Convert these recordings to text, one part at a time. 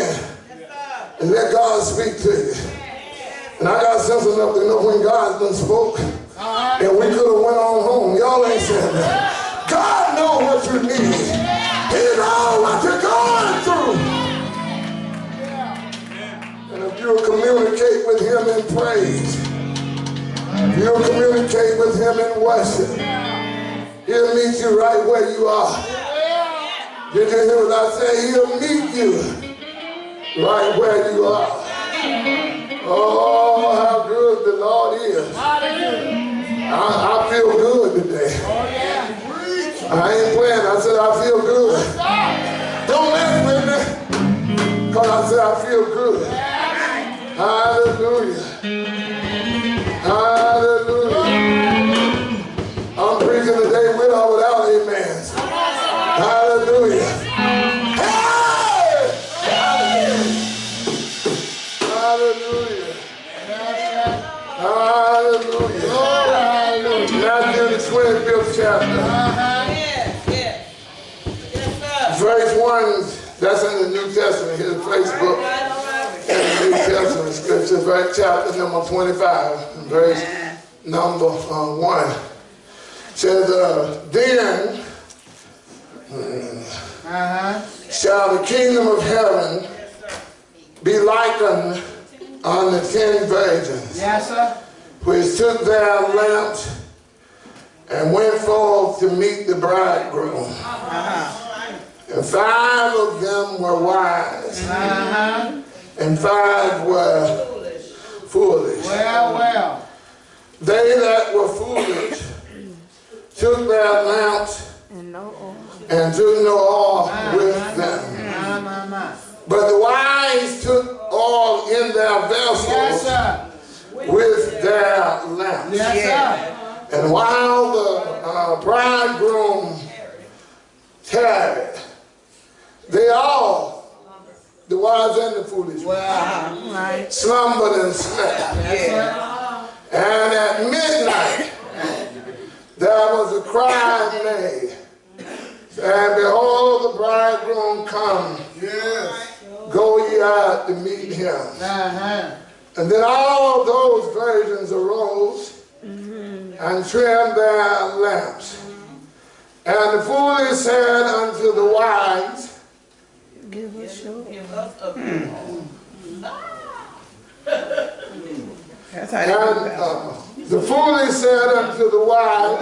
in and let God speak to you. And I got sense enough to know when God done spoke, and we could have went on home. Y'all ain't saying that. God knows what you need. He knows what you're going through. And if you'll communicate with him in praise, if you'll communicate with him in worship, he'll meet you right where you are. Did you hear what I say? He'll meet you right where you are. Oh, how good the Lord is. I feel good today. I ain't playing. I said I feel good. Don't mess with me, because I said I feel good. Hallelujah. Hallelujah. I'm preaching today with or without amens. Hallelujah. Hey! Hallelujah. Hallelujah. Hallelujah. Matthew the 25th chapter. Verse 1, that's in the New Testament. Here's Facebook. In the New Testament scripture, verse chapter number 25, verse number 1. Says, then shall the kingdom of heaven be likened unto 10 virgins, yes, sir, which took their lamps and went forth to meet the bridegroom. And 5 of them were wise, and 5 were foolish. Well. They that were foolish took their lamps and took no oil with them. But the wise took oil in their vessels with their lamps. And while the bridegroom tarried, they all, the wise and the foolish, slumbered and slept. And at midnight there was a cry made, and behold, the bridegroom come. Go ye out to meet him. And then all those virgins arose and trimmed their lamps. And the foolish said unto the wise, give us of the foolish said unto the wise,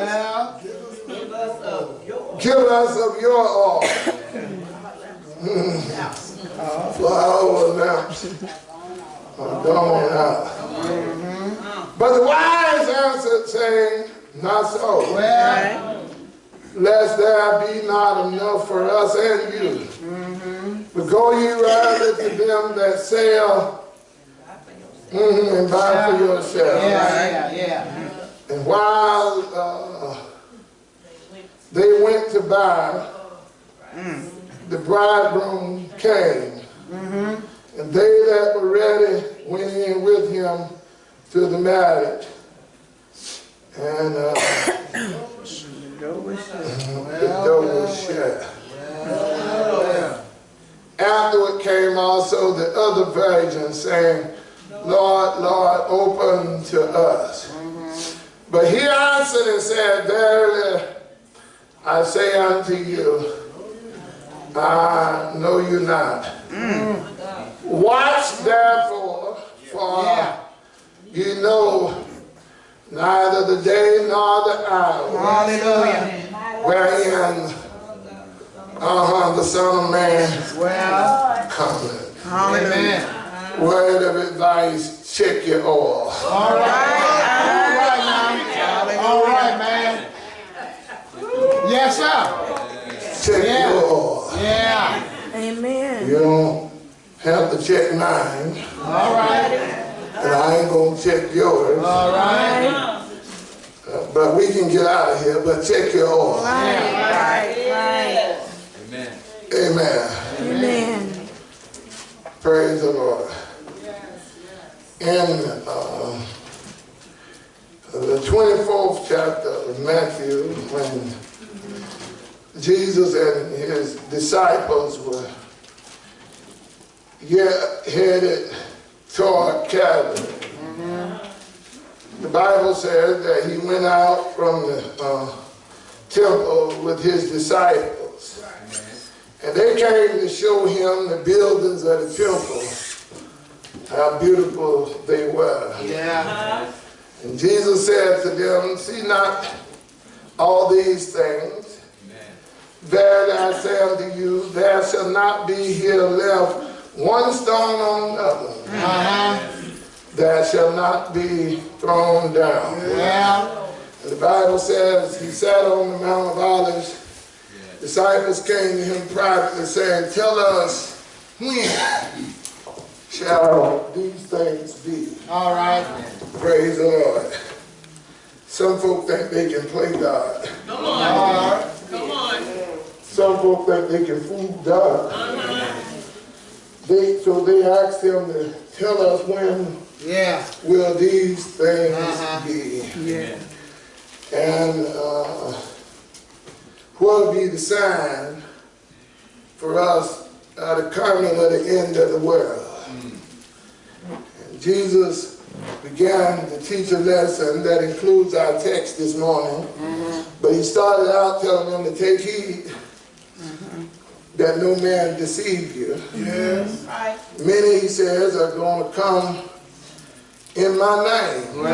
give us of your oil. For our lamps are gone out. But the wise answered, saying, not so. Lest there be not enough for us and you. But go ye rather to them that sell and buy for yourself. And while they went to buy, the bridegroom came. And they that were ready went in with him to the marriage. And the door was shut. Afterward came also the other virgins, saying, Lord, Lord, open to us. But he answered and said, verily, I say unto you, I know you not. Watch therefore, for you know neither the day nor the hour wherein the Son of Man cometh. Word of advice, check your oil. All right, man. Yes, sir. Check your oil. Amen. You don't have to check mine. All right. And I ain't going to check yours. All right. But we can get out of here, but check your oil. Right. Amen. Praise the Lord. In the 24th chapter of Matthew, when Jesus and his disciples were headed toward Calvary. The Bible says that he went out from the temple with his disciples. And they came to show him the buildings of the temple, how beautiful they were. Yeah. And Jesus said to them, see not all these things. Verily I say unto you, there shall not be here left one stone on another that shall not be thrown down. Yeah. And the Bible says he sat on the Mount of Olives. Disciples came to him privately saying, tell us when shall these things be? All right. Praise the Lord. Some folk think they can play God. Come on. Come on. Some folk think they can fool God. So they asked him to tell us when will these things be. Yeah. And what will be the sign for us at the coming of the end of the world. And Jesus began to teach a lesson that includes our text this morning. But he started out telling them to take heed that no man deceive you. Yes. Many, he says, are going to come in my name,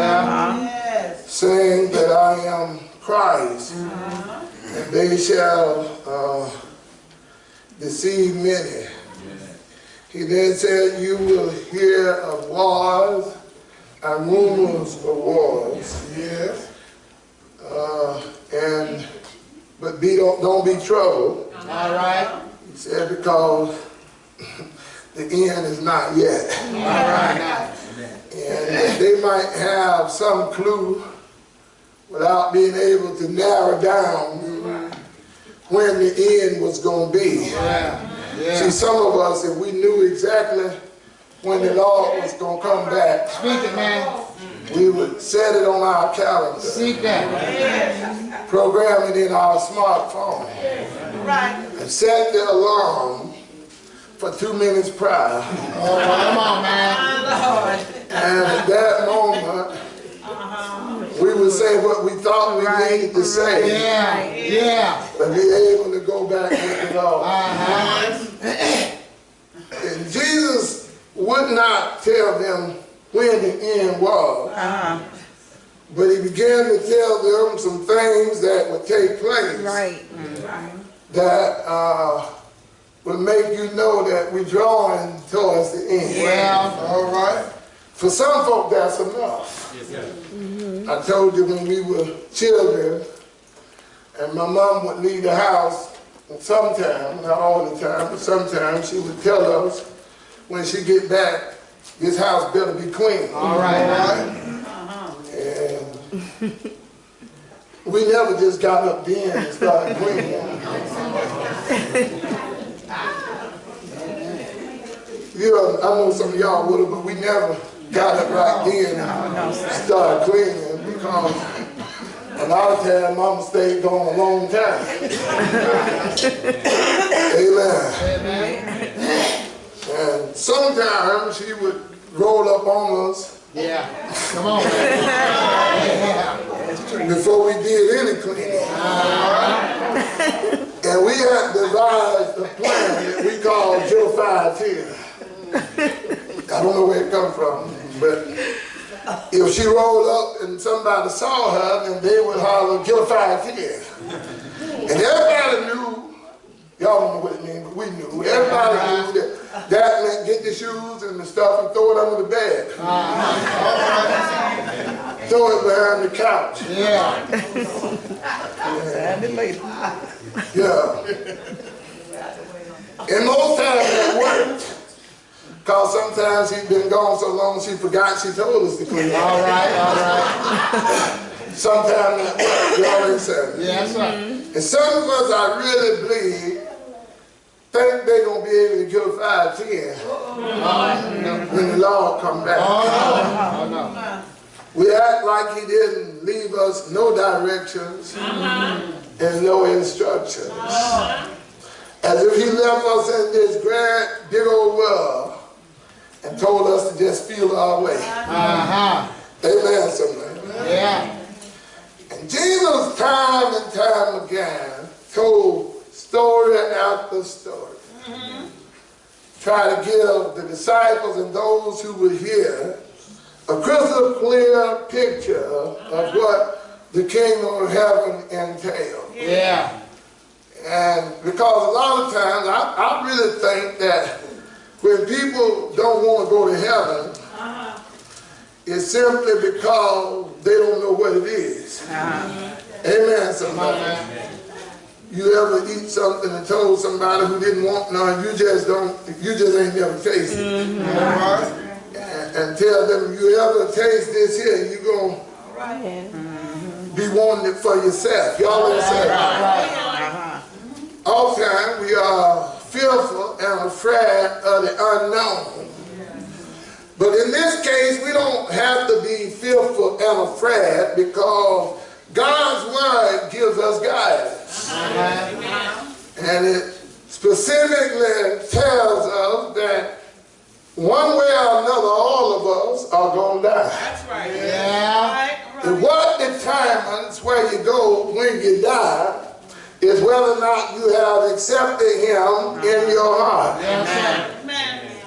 saying that I am Christ, and they shall deceive many. He then said, you will hear of wars and rumors of wars. Yes. But don't be troubled. All right. He said, because the end is not yet. All right. And they might have some clue without being able to narrow down when the end was going to be. See, some of us, if we knew exactly when the Lord was going to come back, Speak it, man. we would set it on our calendar, Seek that. program it in our smartphone, and set the alarm for 2 minutes prior. Oh, come on, man. And at that moment, we would say what we thought we needed to say, Yeah. and be able to go back with the Lord. And Jesus would not tell them when the end was, but he began to tell them some things that would take place that would make you know that we're drawing towards the end. All right? For some folk, that's enough. I told you when we were children, and my mom would leave the house, and sometimes, not all the time, but sometimes she would tell us when she get back, this house better be clean. All right. And we never just got up then and started cleaning. I know some of y'all would have, but we never got up right then and started cleaning, because a lot of times Mama stayed gone a long time. Amen. And sometimes she would roll up on us. Come on, man. Before we did any cleaning. And we had devised a plan that we called Joe 510. I don't know where it come from, but if she rolled up and somebody saw her, then they would holler, Joe 510. And everybody knew, y'all don't know what it means, but we knew. Everybody knew that meant get the shoes and the stuff and throw it under the bed. Throw it behind the couch. And most times it worked. Because sometimes he'd been gone so long she forgot she told us to clean up. All right. Sometimes that worked, you already said. Yes, sir. And some of us, I really believe, think they're going to be able to get a 510 when the Lord come back. No. We act like he didn't leave us no directions and no instructions. As if he left us in this grand, big old world and just feel our way. Amen, somebody. Yeah. And Jesus, time and time again, told story after story. Try to give the disciples and those who were here a crystal clear picture of what the kingdom of heaven entails. Yeah. And because a lot of times, I really think that when people don't want to go to heaven, it's simply because they don't know what it is. Amen, somebody. You ever eat something and told somebody who didn't want none, you just ain't never tasted it. And tell them, you ever taste this here, you're going to be wanting it for yourself. Y'all understand? Oftentimes we are fearful and afraid of the unknown. But in this case, we don't have to be fearful and afraid because God's word gives us guidance. And it specifically tells us that one way or another, all of us are going to die. That's right. Yeah. And what determines where you go when you die is whether or not you have accepted him in your heart. Amen.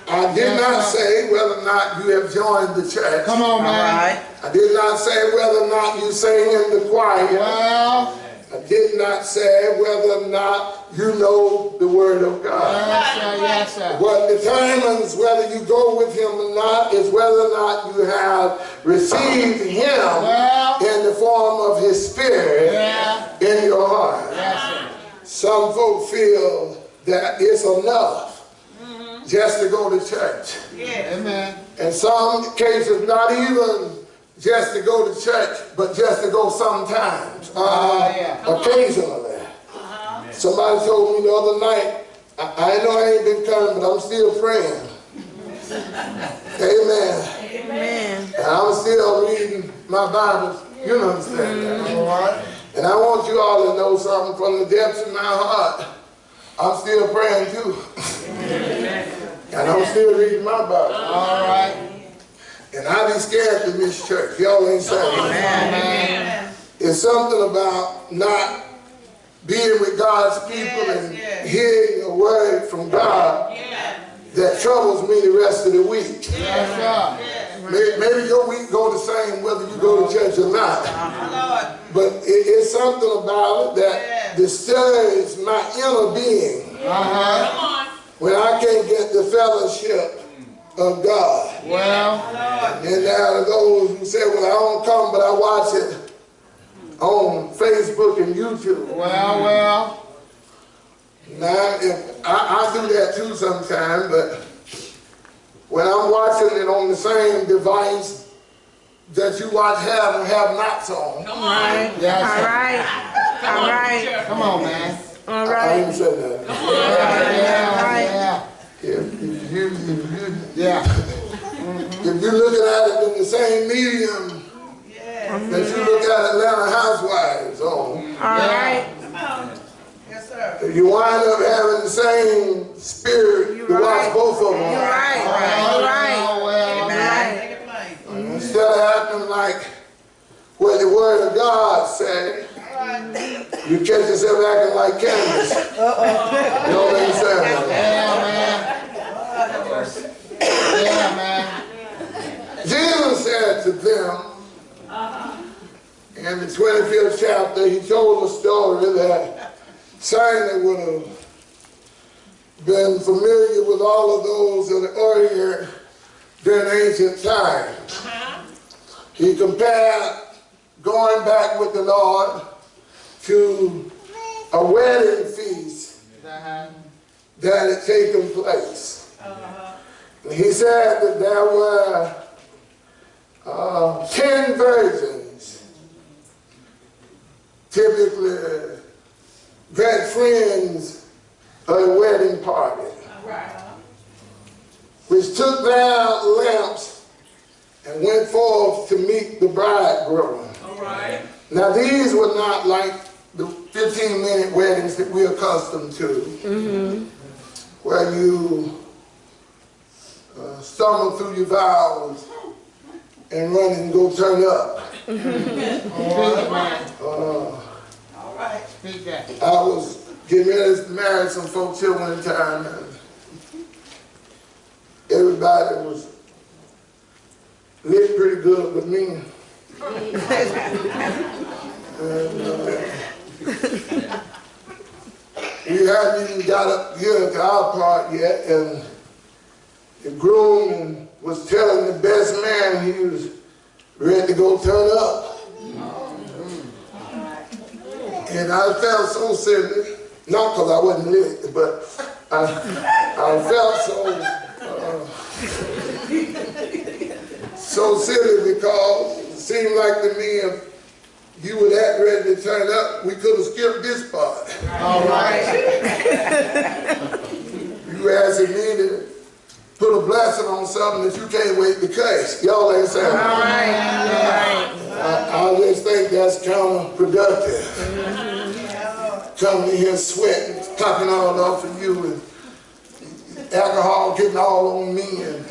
I did not say whether or not you have joined the church. Come on, man. I did not say whether or not you sing in the choir. Well. I did not say whether or not you know the word of God. Yes, sir. Yes, sir. What determines whether you go with him or not is whether or not you have received him in the form of his spirit in your heart. Yes, sir. Some folk feel that it's enough just to go to church. Amen. In some cases, not even just to go to church, but just to go sometimes, occasionally. Somebody told me the other night, I know I ain't been coming, but I'm still praying. Amen. Amen. And I'm still reading my Bible. You understand that, all right? And I want you all to know something from the depths of my heart. I'm still praying too. And I'm still reading my Bible. All right. And I be scared to miss church. Y'all ain't saying Amen. it's something about not being with God's people and hearing a word from God that troubles me the rest of the week. Yes, sir. Maybe your week go the same whether you go to church or not. But it's something about it that disturbs my inner being when I can't get the fellowship of God. Well. And there are those who say, well, I don't come, but I watch it on Facebook and YouTube. Well. Now, if I do that too sometimes, but when I'm watching it on the same device that you watch have and have nots on. Come on. Yes, All sir. right. All right. Come on, man. All I right. didn't say that. Yeah. If you're looking at it in the same medium that you look at Atlanta Housewives on, All right. Yes, sir. you wind up having the same spirit to watch both of them. You're right. You're right. Well. Make it plain. Instead of acting like what the word of God said, you catch yourself acting like Candace. You know what I'm saying? Yeah, man. Yeah, man. Jesus said to them in the 25th chapter, he told a story that certainly would have been familiar with all of those of the Orient during ancient times. He compared going back with the Lord to a wedding feast that had taken place. He said that there were 10 virgins, typically great friends of the wedding party, which took their lamps and went forth to meet the bridegroom. Now these were not like the 15-minute weddings that we're accustomed to, where you stumble through your vows and run and go turn up. Speak, man. All right. Speak that. I was getting ready to marry some folks here one time, and everybody was lit pretty good with me. And we hadn't even got up here to our part yet, and the groom was telling the best man he was ready to go turn up. And I felt so silly, not because I wasn't lit, but I felt so silly because it seemed like to me if you were that ready to turn up, we could have skipped this part. All right. You asking me to put a blessing on something that you can't wait to catch. Y'all ain't saying that. All right. I just think that's counterproductive. Coming in here sweating, popping all off of you, and alcohol getting all on me, and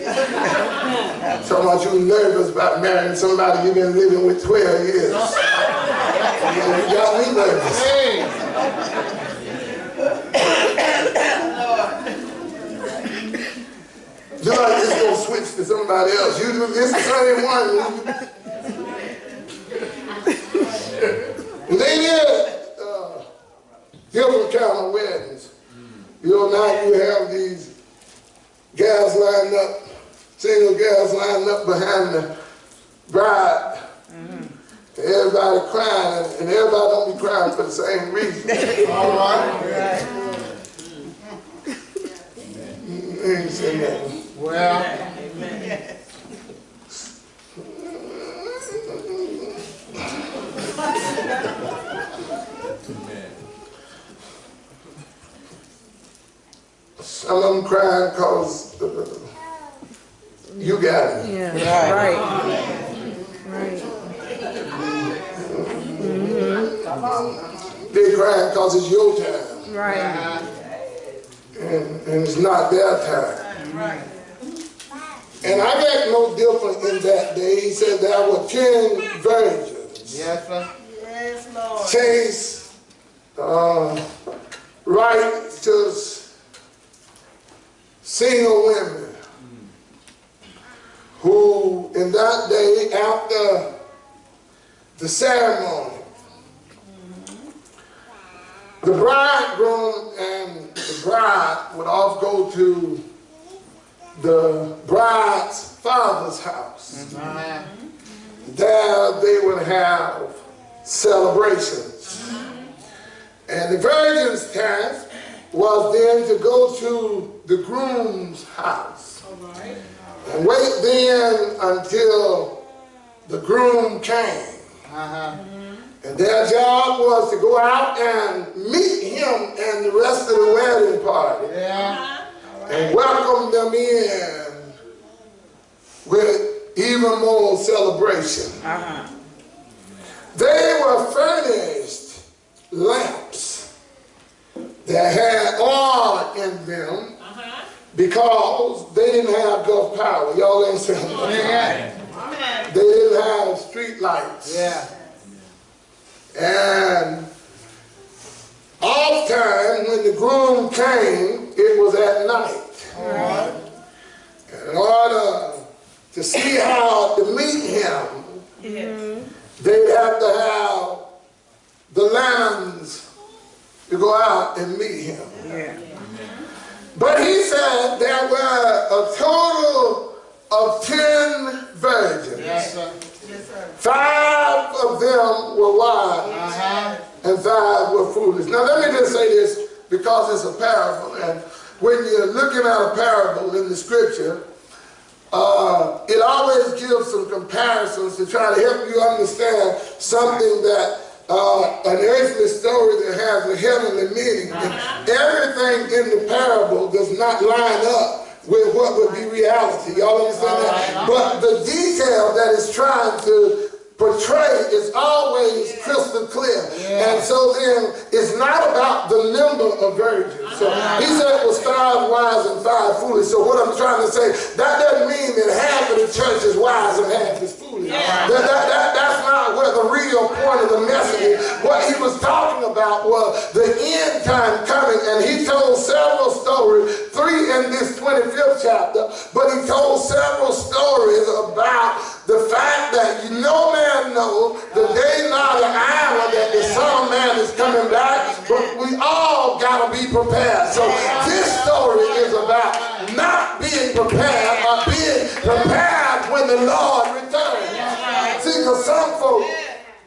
talking about you nervous about marrying somebody you've been living with 12 years. You got me nervous. Hey. You're like just gonna switch to somebody else. It's the same one. They did different kind of weddings. You know, now you have these gals lined up, single gals lined up behind the bride. Everybody crying, and everybody don't be crying for the same reason. All right. Ain't saying nothing. Well, some of them crying because you got it. Yeah. Right. They crying because it's your time, Right. and it's not their time. And I got no different in that day. He said there were 10 virgins. yes, sir. Yes, Lord. Chaste, righteous, single women who in that day after the ceremony, the bridegroom and the bride would all go to the bride's father's house. There they would have celebrations. And the virgin's task was then to go to the groom's house. And wait then until the groom came. And their job was to go out and meet him and the rest of the wedding party. And welcome them in with even more celebration. They were furnished lamps that had oil in them because they didn't have Gulf power. Y'all ain't saying that. They didn't have street lights. And oftentimes when the groom came, it was at night. And in order to see how to meet him, they'd have to have the lanterns to go out and meet him. But he said there were a total of 10 virgins. 5 of them were wise and 5 were foolish. Now let me just say this because it's a parable, and when you're looking at a parable in the scripture, it always gives some comparisons to try to help you understand something that an earthly story that has a heavenly meaning. Everything in the parable does not line up with what would be reality. Y'all understand that? But the detail that is trying to portray is always crystal clear. And so then it's not about the number of virgins. So he said it was 5 wise and 5 foolish. So what I'm trying to say, that doesn't mean that half of the church is wise and half is foolish. That's not where the real point of the message is. What he was talking about was the end time coming, and he told several stories, 3 in this 25th chapter, but he told several stories about the fact that no man knows the day nor the hour that the Son of Man is coming back, but we all got to be prepared. So this story is about not being prepared, or being prepared when the Lord returns. See, because some folks,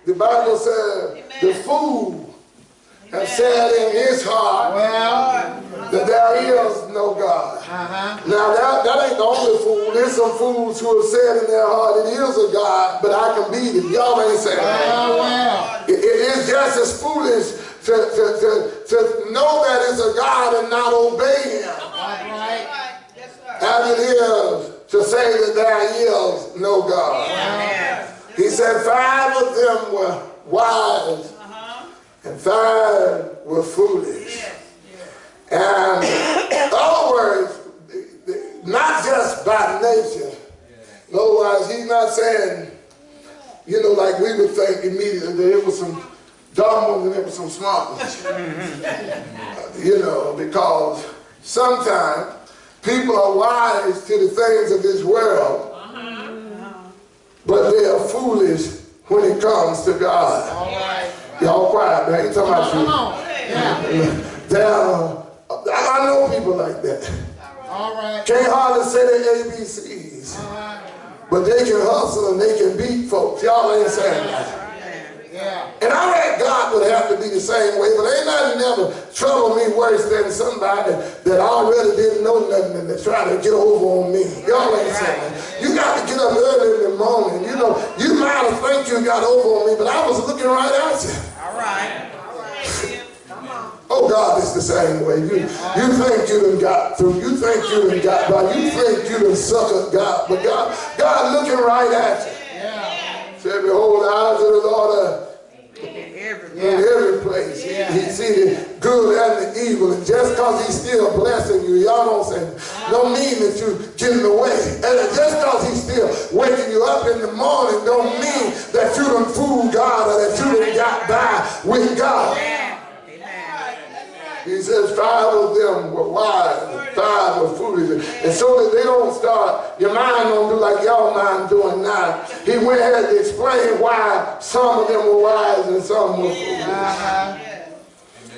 the Bible says, the fool has said in his heart that there is no God. Now that ain't the only fool. There's some fools who have said in their heart, it is a God, but I can beat it. Y'all ain't saying that. It is just as foolish to know that it's a God and not obey him. As it is to say that there is no God. He said 5 of them were wise and 5 were foolish. And in other words, not just by nature. In other words, he's not saying, you know, like we would think immediately that it was some dumb ones and there was some smart ones. You know, because sometimes people are wise to the things of this world, but they are foolish when it comes to God. Y'all quiet, man. Ain't talking about you. I know people like that. Can't hardly say their ABCs, but they can hustle and they can beat folks. Y'all ain't saying that. And I reckon God would have to be the same way, but ain't nothing never trouble me worse than somebody that already didn't know nothing and they try to get over on me. Y'all ain't saying that. You got to get up early in the morning. You know, you might have think you got over on me, but I was looking right at you. Oh, God, it's the same way. You think you done got through. You think you done got by. You think you done suckered God. But God looking right at you. Said, behold, the eyes of the Lord are in every place. He sees the good and the evil. And just because he's still blessing you, y'all don't mean that you're getting away. And just because he's still waking you up in the morning don't mean that you done fooled God or that you done got by with God. He says 5 of them were wise and 5 were foolish. And so that they don't start, your mind don't do like y'all mind doing now. He went ahead to explain why some of them were wise and some were foolish.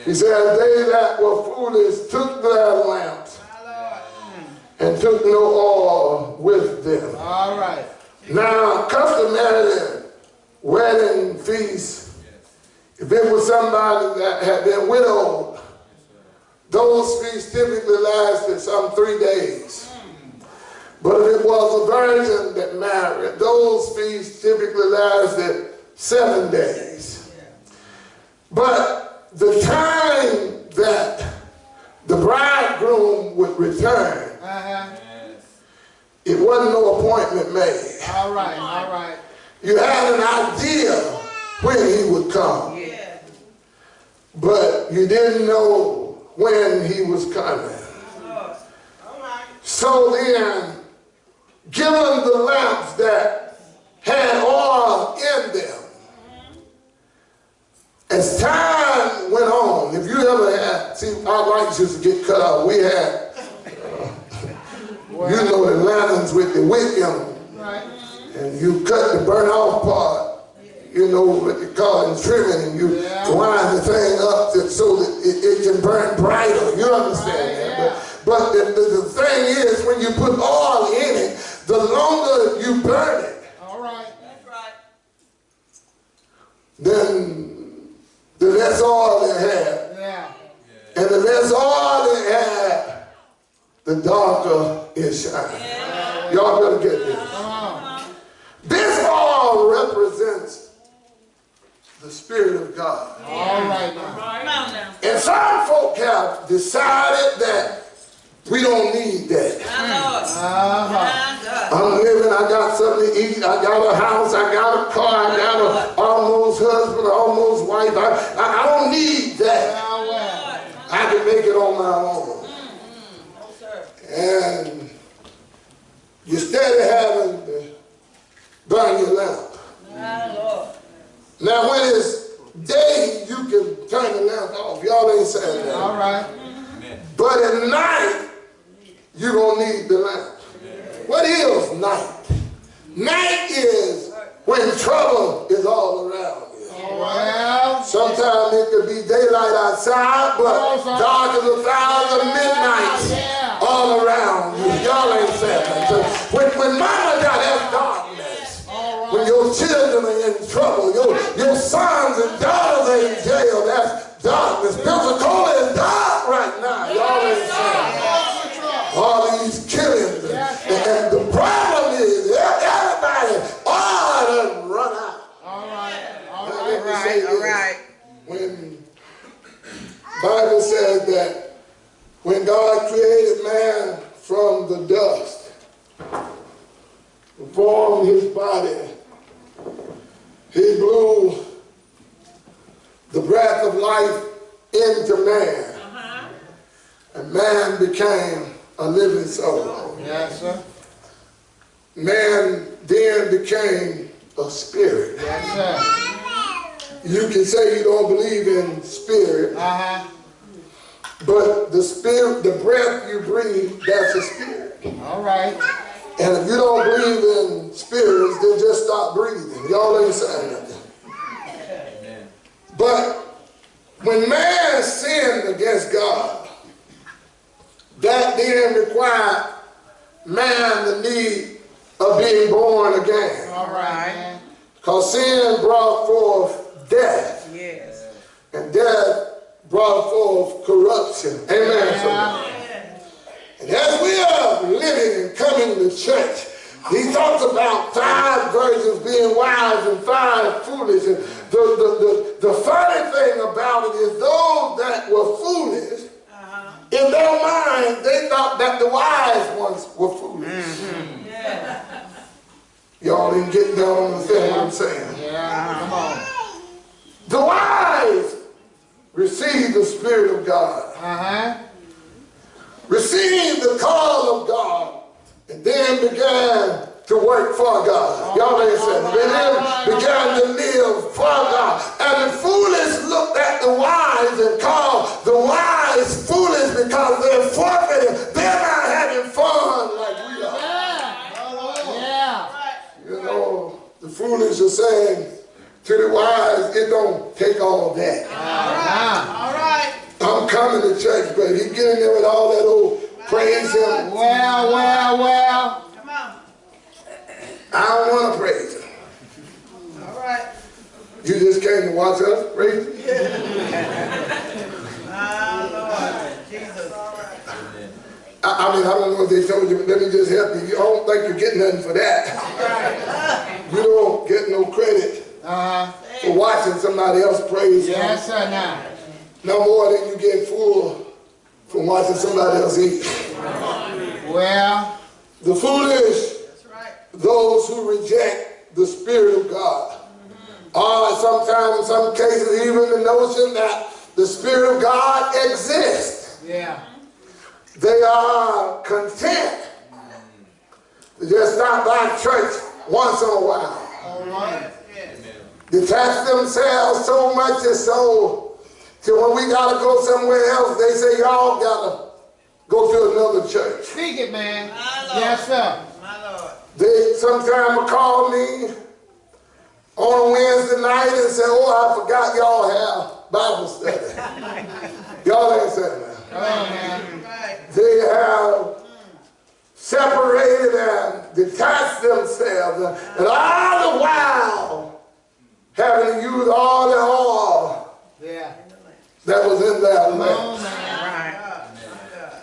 He said, they that were foolish took their lamps and took no oil with them. Now, customarily, wedding feast, if it was somebody that had been widowed, those feasts typically lasted some 3 days. But if it was a virgin that married, those feasts typically lasted 7 days. But the time that the bridegroom would return, it wasn't no appointment made. You had an idea when he would come, but you didn't know when he was coming. So then, given the lamps that had oil in them, as time went on, if you ever had, see, our lights used to get cut off. We had, you know, the lanterns with the wick in them, and you cut the burn off part, you know, what they call it, trimming, and you wind the thing up so that it can burn brighter. You understand that? But the thing is, when you put oil in it, the longer you burn it, then the less oil it had. And the less oil it had, the darker it shines. Y'all better get this. This oil represents the Spirit of God. And some folk have decided that we don't need that. I'm living I got something to eat, I got a house, I got a car, I got an almost husband, almost wife. I don't need that. I can make it on my own. And you steady having to burn your lamp. Now when it's day, you can turn the lamp off. Y'all ain't saying that. All right. But at night, you're going to need the lamp. What is night? Night is when trouble is all around you. Well, Sometimes it could be daylight outside, but dark as 1,000 midnights all around you. Y'all ain't saying that. So when mama got that darkness, when your children are in trouble, your sons and daughters are in jail, that's darkness. Pensacola is dark right now. Y'all ain't saying that. All these killings. And the problem is everybody done run out. all right. All right. When Bible says that when God created man from the dust, formed his body, he blew the breath of life into man, and man became a living soul. Yes, sir. Man then became a spirit. Yes, sir. You can say you don't believe in spirit, but the spirit, the breath you breathe, that's a spirit. All right. And if you don't believe in spirits, then just stop breathing. Y'all ain't saying nothing. But when man sinned against God, that then required man the need of being born again. All right. Because sin brought forth death. Yes. And death brought forth corruption. Amen. And as we are living and coming to church, he talks about 5 virgins being wise and 5 foolish. And the funny thing about it is those that were foolish, in their mind, they thought that the wise ones were foolish. Y'all didn't get down on the thing what I'm saying. Yeah, come on. The wise received the Spirit of God. Received the call of God, and then began to work for God. Y'all ain't saying it. They then began to live for God. And the foolish looked at the wise and called the wise foolish because they're forfeiting. They're not having fun like we are. You know, the foolish are saying to the wise, it don't take all that. All right. I'm coming to church, but he getting there with all that old praise him. Well. Come on. I don't want to praise him. All right. You just came to watch us praise him? Lord. Jesus. All right. I mean, I don't know if they told you, but let me just help you. I don't think you're getting nothing for that. You don't get no credit for watching somebody else praise him. Yes, sir, now. No more than you get full from watching somebody else eat. Well. The foolish, That's right. those who reject the Spirit of God, or sometimes in some cases even the notion that the Spirit of God exists. Yeah. They are content to just stop by church once in a while. All right. Detach themselves so much and so till when we got to go somewhere else, they say, y'all got to go to another church. Speak it, man. My Lord. Yes, sir. My Lord. They sometimes will call me on a Wednesday night and say, oh, I forgot y'all have Bible study. Y'all ain't saying that. Come on, man. Right. They have separated and detached themselves, and all the while having to use all the oil Yeah. that was in their Come lamp. on, man.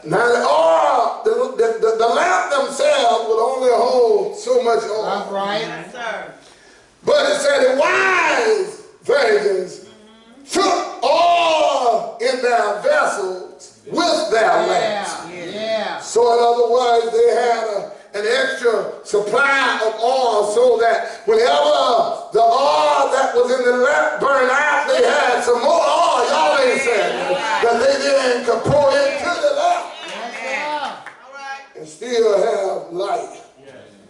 Now the oil, the lamp themselves would only hold so much oil. That's right. Yes, sir. But it said the wise virgins took oil in their vessels with their lamps. Yeah. So in other words, they had an extra supply of oil so that whenever the oil that was in the lamp burned out, they had some more oil. Y'all ain't saying that. That they then could pour into the lamp and still have light.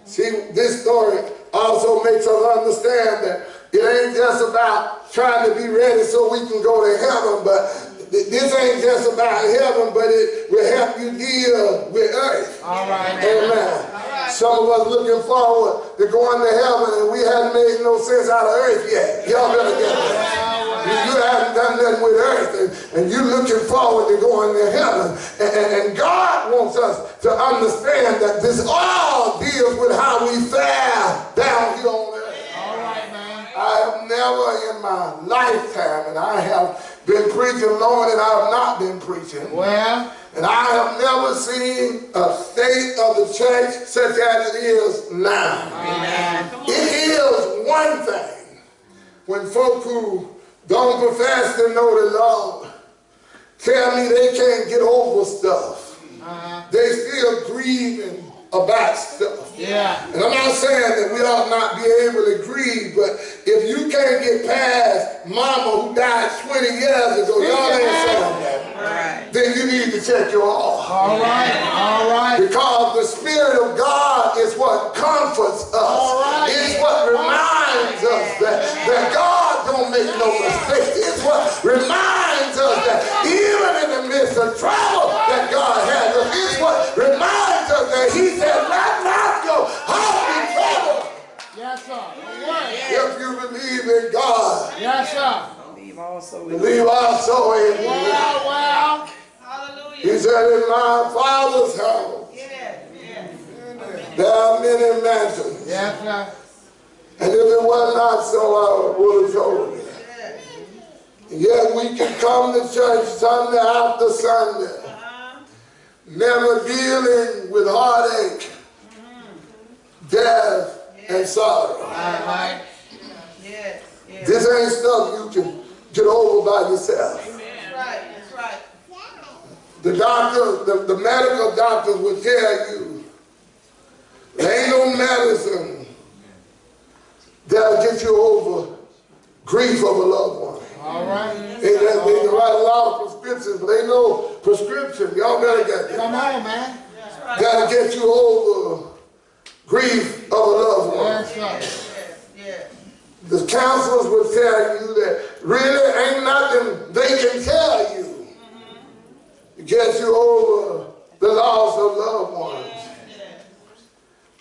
See, this story also makes us understand that it ain't just about trying to be ready so we can go to heaven, but this ain't just about heaven, but it will help you deal with earth. All right. Amen. Some of us looking forward to going to heaven, and we hadn't made no sense out of earth yet. Y'all better get that. You haven't done nothing with earth, and you're looking forward to going to heaven. And God wants us to understand that this all deals with how we fare down here on earth. All right, man. I have never in my lifetime, and I have been preaching long and I have not been preaching. Well, and I have never seen a state of the church such as it is now. amen. It is one thing when folk who don't profess to know the Lord tell me they can't get over stuff. They still grieving about stuff. Yeah. And I'm not saying that we ought not be able to grieve, but if you can't get past mama who died 20 years ago, y'all ain't saying that. Right. Then you need to check your heart. All right. All right. Because the Spirit of God is what comforts us. All right. It's what reminds us that God don't make no mistakes. It's what reminds us that even in the midst of trouble that God has us. It's what reminds us that He said, let not your heart be troubled. Yes, sir. If you believe in God, Yes, sir. Believe also in believe also in me. Well. Hallelujah. He said, in my Father's house, there are many mansions. Yes, sir. And if it was not so, I would have told you. Yet we can come to church Sunday after Sunday, never dealing with heartache, death, and sorrow. All right. Yes. Yes. This ain't stuff you can get over by yourself. That's right. That's right. The doctor, the medical doctors will tell you, there ain't no medicine that'll get you over grief of a loved one. All right. They can write a lot of prescriptions, but ain't no prescription. Y'all better get that. Come on, man. That'll get you over grief of a loved one. Yes, sir. Yes. Yes. The counselors will tell you that really ain't nothing they can tell you to get you over the loss of loved ones.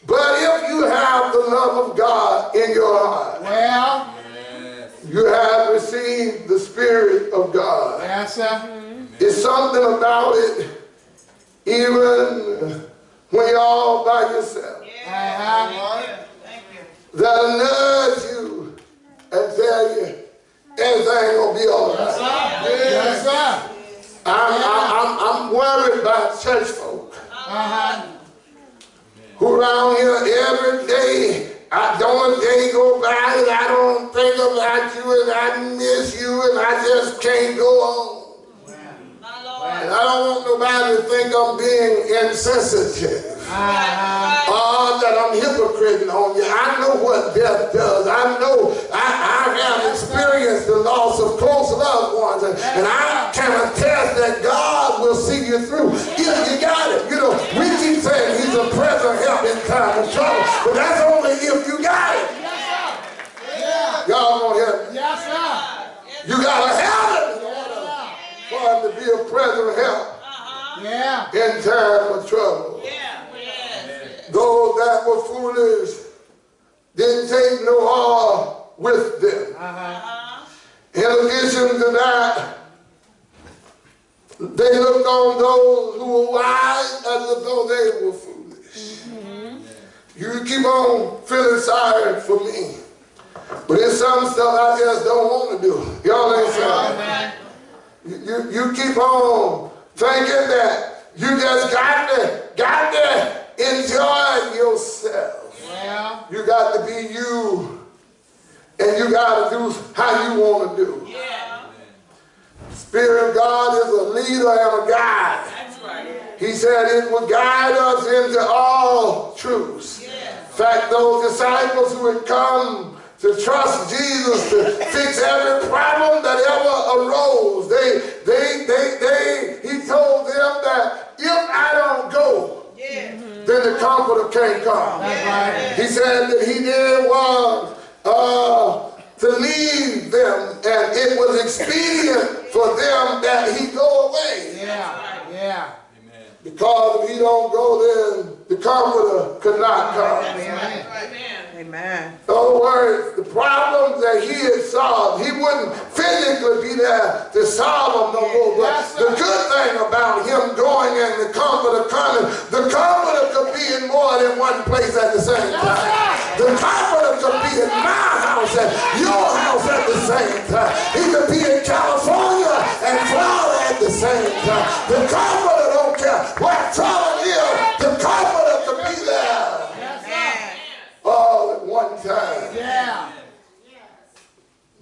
But if you have the love of God in your heart, Well. you have received the Spirit of God. Yes, sir. It's something about it, even when you're all by yourself, Thank you. that'll nudge you and tell you everything gonna be all right. Yes, sir. I'm worried about church folk Uh-huh. who around here every day. I don't a day go by and I don't think about you and I miss you and I just can't go on. My Lord. And I don't want nobody to think I'm being insensitive. That I'm hypocriting on you. I know what death does. I know I have experienced the loss of close loved ones. And I can attest that God will see you through. If you got it. You know, we keep saying He's a present help in time of trouble. But that's only if you got it. Y'all gonna hear me? Yes, sir. You gotta have it for Him to be a present help Yeah. in time of trouble. Those that were foolish didn't take no oil with them. In addition to that, they looked on those who were wise as though they were foolish. You keep on feeling sorry for me, but there's some stuff I just don't want to do. Y'all ain't saying. You keep on thinking that you just got to enjoy yourself. Well. You got to be you, and you got to do how you want to do. Yeah. Spirit of God is a leader and a guide. That's right. He said it would guide us into all truths. In fact, those disciples who had come to trust Jesus to fix every problem that ever arose, he told them that if I don't go, then the Comforter can't come. He said that he did was to leave them, and it was expedient for them that he go away. Because if he don't go, then the Comforter could not come. Amen. In other words, the problems that he had solved, he wouldn't physically be there to solve them no more. But the good thing about him going and the Comforter coming, the Comforter could be in more than one place at the same time. The Comforter could be in my house and your house at the same time. He could be in California and Florida at the same time. The Comforter don't care what trouble is, the Comforter could be there. All at one time.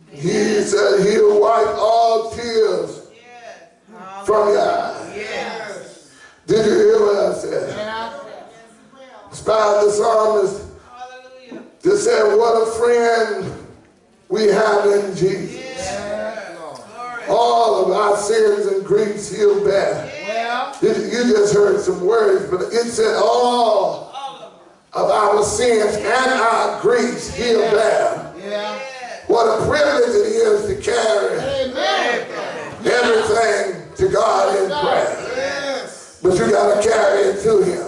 He said he'll wipe all tears from your eyes. Did you hear what I said? Inspired the psalmist to say, what a friend we have in Jesus. All of our sins and griefs he'll bear. You just heard some words, but it said all of our sins and our griefs he'll bear. What a privilege it is to carry everything to God in prayer. But you got to carry it to him.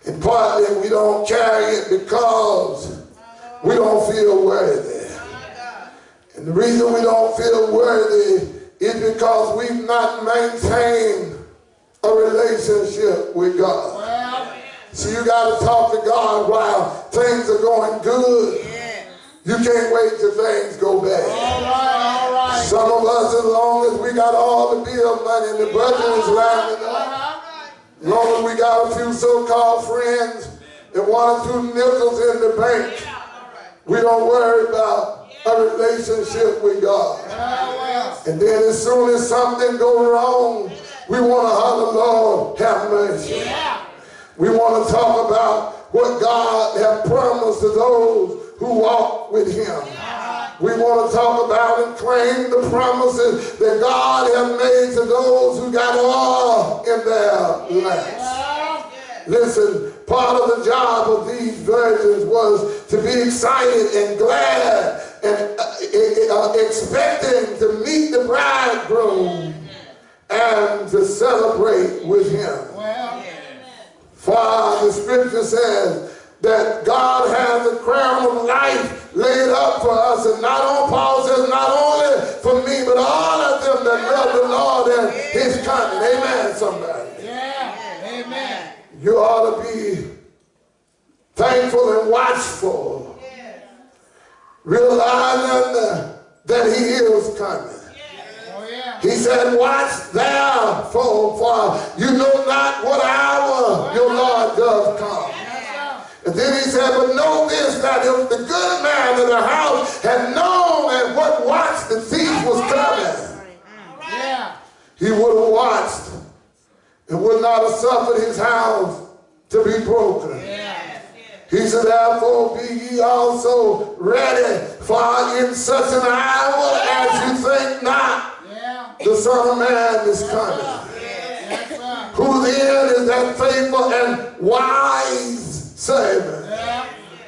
And partly we don't carry it because we don't feel worthy. And the reason we don't feel worthy is because we've not maintained a relationship with God. So you got to talk to God while things are going good. You can't wait till things go bad. Some of us, as long as we got all the bill money and the budget is lining up, as long as we got a few so-called friends and one or two nickels in the bank, we don't worry about a relationship with God. And then as soon as something goes wrong, we want to holler, Lord, have mercy. We want to talk about what God has promised to those who walk with him. We want to talk about and claim the promises that God has made to those who got oil in their lamps. Listen, part of the job of these virgins was to be excited and glad and expecting to meet the bridegroom and to celebrate with him. For the scripture says that God has a crown of life laid up for us, and not on, Paul says, not only for me, but all of them that love the Lord and his coming. Amen, somebody. Amen. You ought to be thankful and watchful, realizing that he is coming. He said, watch therefore, for you know not what hour your Lord does come. And then he said, but know this, that if the good man of the house had known at what watch the thief was coming, he would have watched and would not have suffered his house to be broken. He said, therefore be ye also ready, for in such an hour as you think not, the Son of Man is coming. Who then is that faithful and wise servant,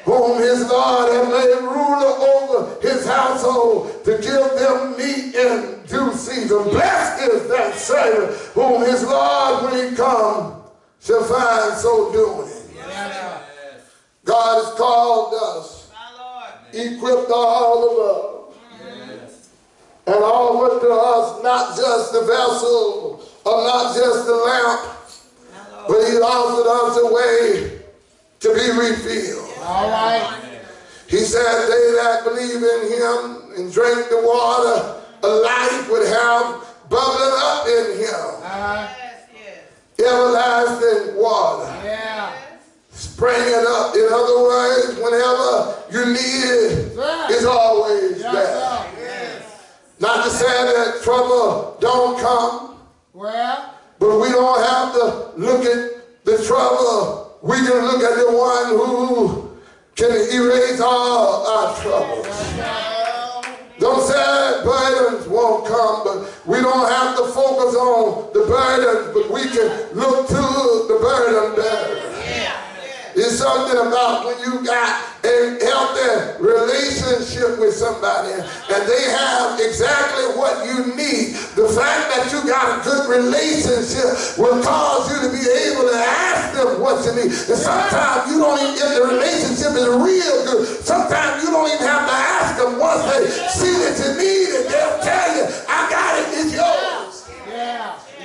whom his Lord has made ruler over his household to give them meat in due season? Blessed is that servant whom his Lord, when he comes, shall find so doing. God has called us, equipped all of us, and offered to us not just the vessel or not just the lamp, but he offered us a way to be refilled. He said, they that believe in him and drink the water of life would have bubbling up in him everlasting water. Springing up. In other words, whenever you need it, it's always there. Not to say that trouble don't come, But we don't have to look at the trouble. We can look at the one who can erase all our troubles. Don't say burdens won't come, but we don't have to focus on the burdens, but we can look to the burden bearer. It's something about when you got a healthy relationship with somebody and they have exactly what you need. The fact that you got a good relationship will cause you to be able to ask them what you need. And sometimes you don't even, if the relationship is real good, sometimes you don't even have to ask them once they see that you need it. They'll tell you, I got it, it's yours.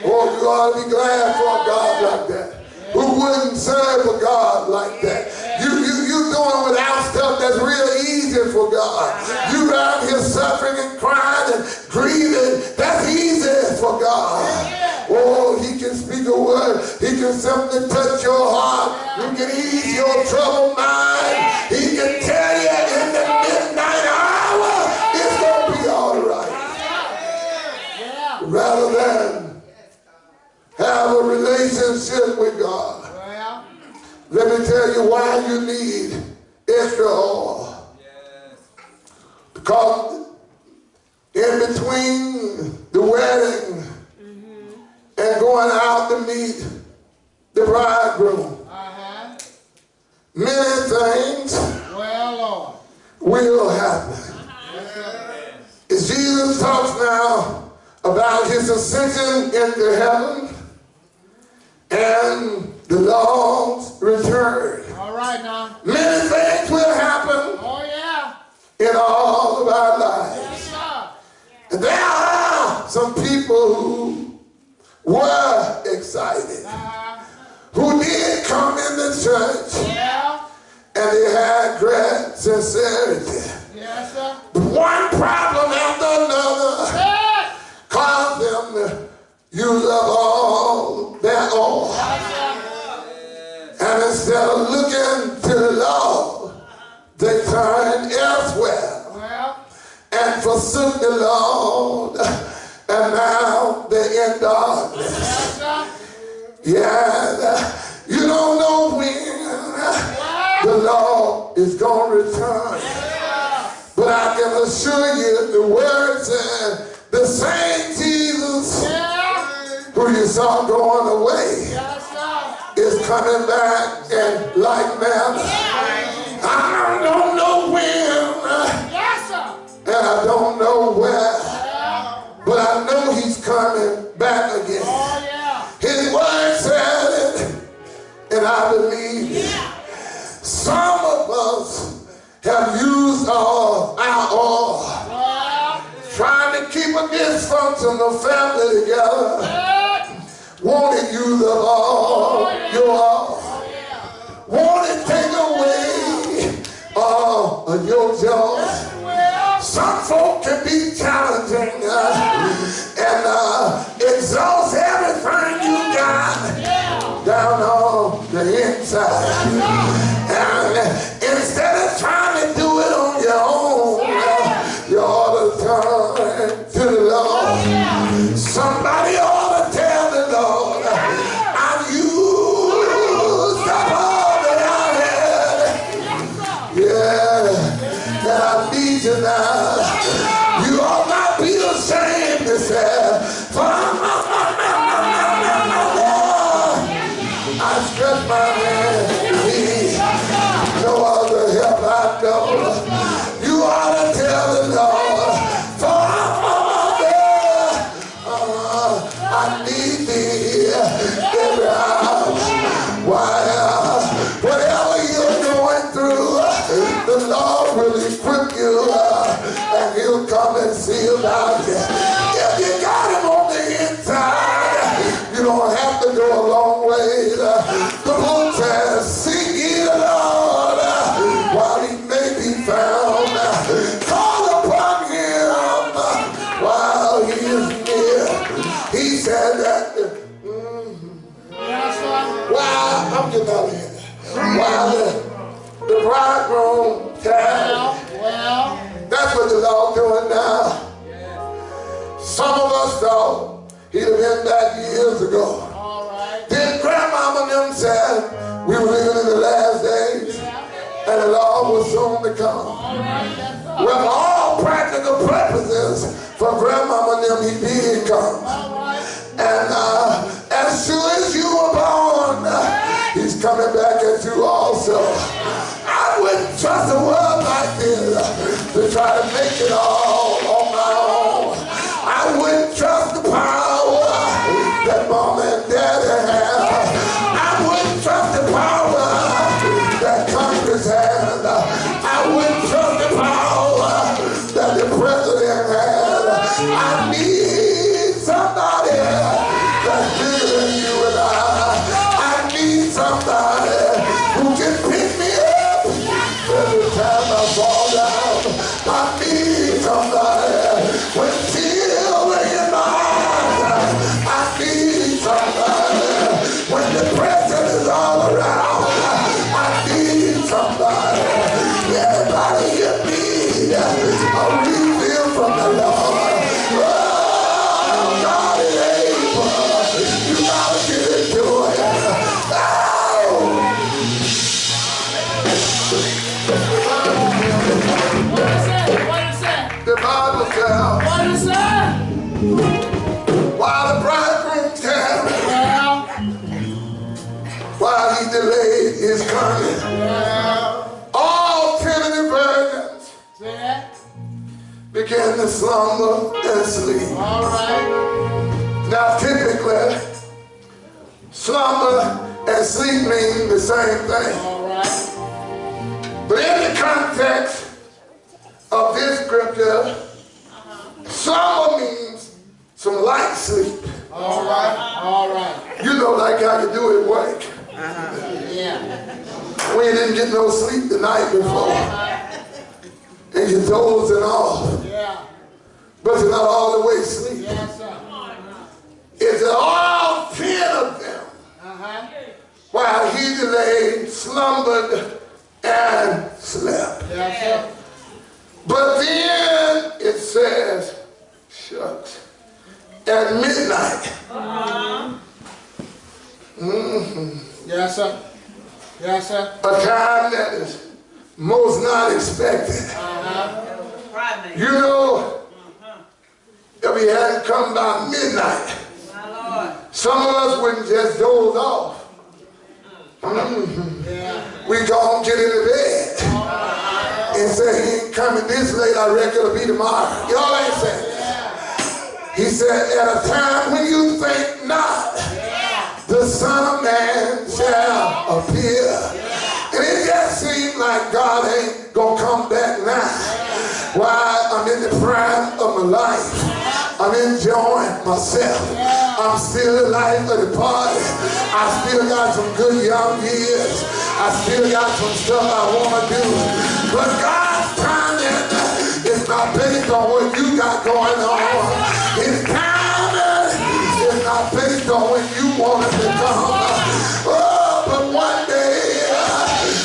Oh, you ought to be glad for a God like that. Who wouldn't serve a God like that? You doing without stuff that's real easy for God. You around here suffering and crying and grieving, that's easy for God. Oh, he can speak a word. He can simply touch your heart. He can ease your troubled mind. He can tell you in the midnight hour, it's going to be all right. Rather than have a relationship with God. Let me tell you why you need extra oil. Because in between the wedding and going out to meet the bridegroom, many things will happen. As Jesus talks now about his ascension into heaven, and the Lord's return. All right now. Many things will happen in all of our lives. Yes, sir. And there are some people who were excited, who did come in the church, and they had great sincerity. Yes, sir. But one problem after another caused them to use up all their oil. And instead of looking to the Lord, they turned elsewhere and forsook the Lord, and now they're in darkness. Yeah, you don't know when the Lord is going to return. But I can assure you, the word said, the same Jesus who you saw going away is coming back in like manner. I don't know when, and I don't know where, but I know he's coming back again. His word said it, and I believe it. Some of us have used all our oil, trying to keep a dysfunctional family together. Won't it use up all your oil? Won't it take away all of your joy? Some folk can be challenging and exhaust everything you got down on the inside. And instead of trying to do it on your own, you ought to turn to the Lord. Somebody ought to tell the Lord, I've used up all that I had. Yeah, and I need you now. You ought not be ashamed to say, for I stretch my hand to thee. No other help I know. You ought to tell the Lord, I need thee every hour. Whatever you're going through, the Lord will equip you and he'll come and see about you. If you got him on the inside, you don't have to go a long way. The book says, seek ye the Lord while he may be found. Call upon him while he is near. He said that, while I'm getting out of here, while the bridegroom tarried, that's what the Lord doing now. Some of us thought he'd have been back years ago. and the Lord was soon to come. With all practical purposes, for grandmama and them, he did come. And as soon as you were born, he's coming back at you also. I wouldn't trust a world like this to try to make it all on my own. I wouldn't trust the power that mama and daddy have. I wouldn't trust the power that Congress has. I wouldn't trust the power that the president has. I need somebody that's bigger than you and I need somebody who can pick me up every time I fall down. I need somebody when tears are in my eyes. I need somebody when depression is all around. I need somebody. Everybody you need a refill from the Lord. Oh, God is able. You gotta get into it. The Bible tells while the bridegroom tarried, while he delayed his coming, all 10 of the virgins began to slumber and sleep. Now typically, slumber and sleep mean the same thing. But in the context of this scripture, slumber means some light sleep. All right. You know, like how you do at work. Yeah. When you didn't get no sleep the night before. And you're dozing off. Yeah. But you're not all the way asleep. Yes, sir. It's all 10 of them. While he delayed, slumbered, and slept. Yes, sir. But then it says, shucks, at midnight. Yes, sir. Yes, sir. A time that is most not expected. You know, if he hadn't come by midnight, some of us wouldn't just doze off. We go home, get into bed, and say, he ain't coming this late, I reckon it'll be tomorrow. Y'all ain't saying that. He said, at a time when you think not, the Son of Man shall appear. And it just seems like God ain't gonna come back now. Why? I'm in the prime of my life. I'm enjoying myself. I'm still alive at the party. I still got some good young years. I still got some stuff I want to do. But God's timing is not based on what you got going on. His timing is not based on when you want it to come. Oh, but one day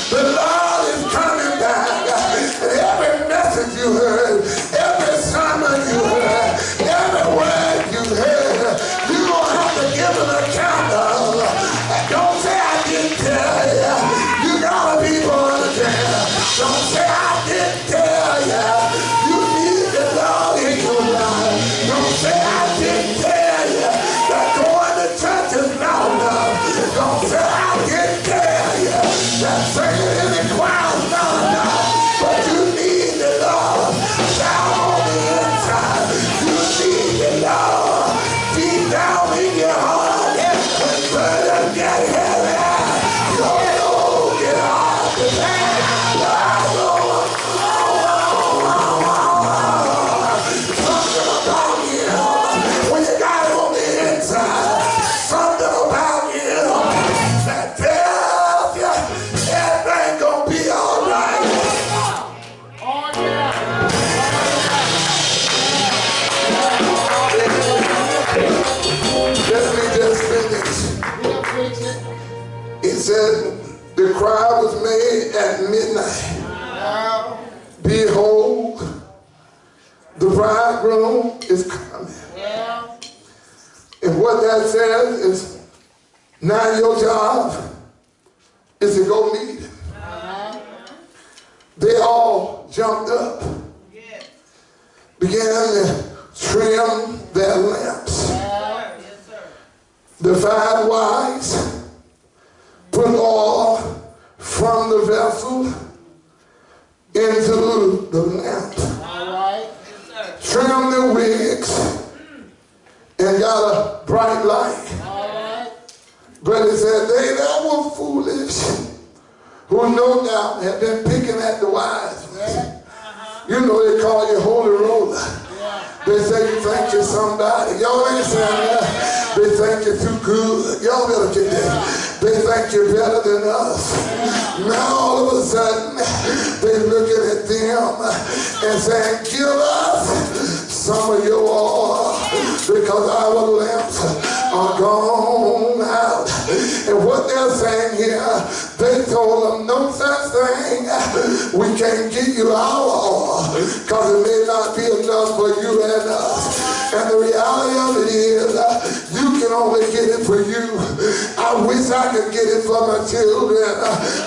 the Lord is coming back. And every message you heard, every sermon you heard, every word you heard, you're going to have to give an account of. Don't say I didn't tell you. You got to be born again. Don't say I didn't tell you. You need the Lord in your life. Don't say I didn't tell you that going to church is not enough. Don't say I didn't tell you that singing in the choir is not enough. But you need the Lord down on the inside. You need the Lord deep down in your heart. When burdens get heavy, your soul get hard to bear. Something about you, when you got it on the inside, something about you that tells you everything gonna be all right. Oh, yeah. Let me just finish. We'll fix it. It said, the cry was made at midnight. Behold, the bridegroom is coming. Yeah. And what that says is, now your job is to go meet him. they all jumped up, began to trim their lamps. Yes, sir. The 5 wise put oil from the vessel into the lamp, All right. Yes, sir. trimmed the wicks, and got a bright light. All right. But he said, they that were foolish, who no doubt had been picking at the wise ones. You know they call you holy roller. They say you think you're somebody. Y'all ain't saying that. They think you're too good. Y'all better get that. They think you're better than us. Now all of a sudden, they looking at them and saying, give us some of your oil because our lamps are gone out. And what they're saying here, they told them no such thing. We can't give you our oil because it may not be enough for you and us. And the reality of it is, you can only get it for you. I wish I could get it for my children,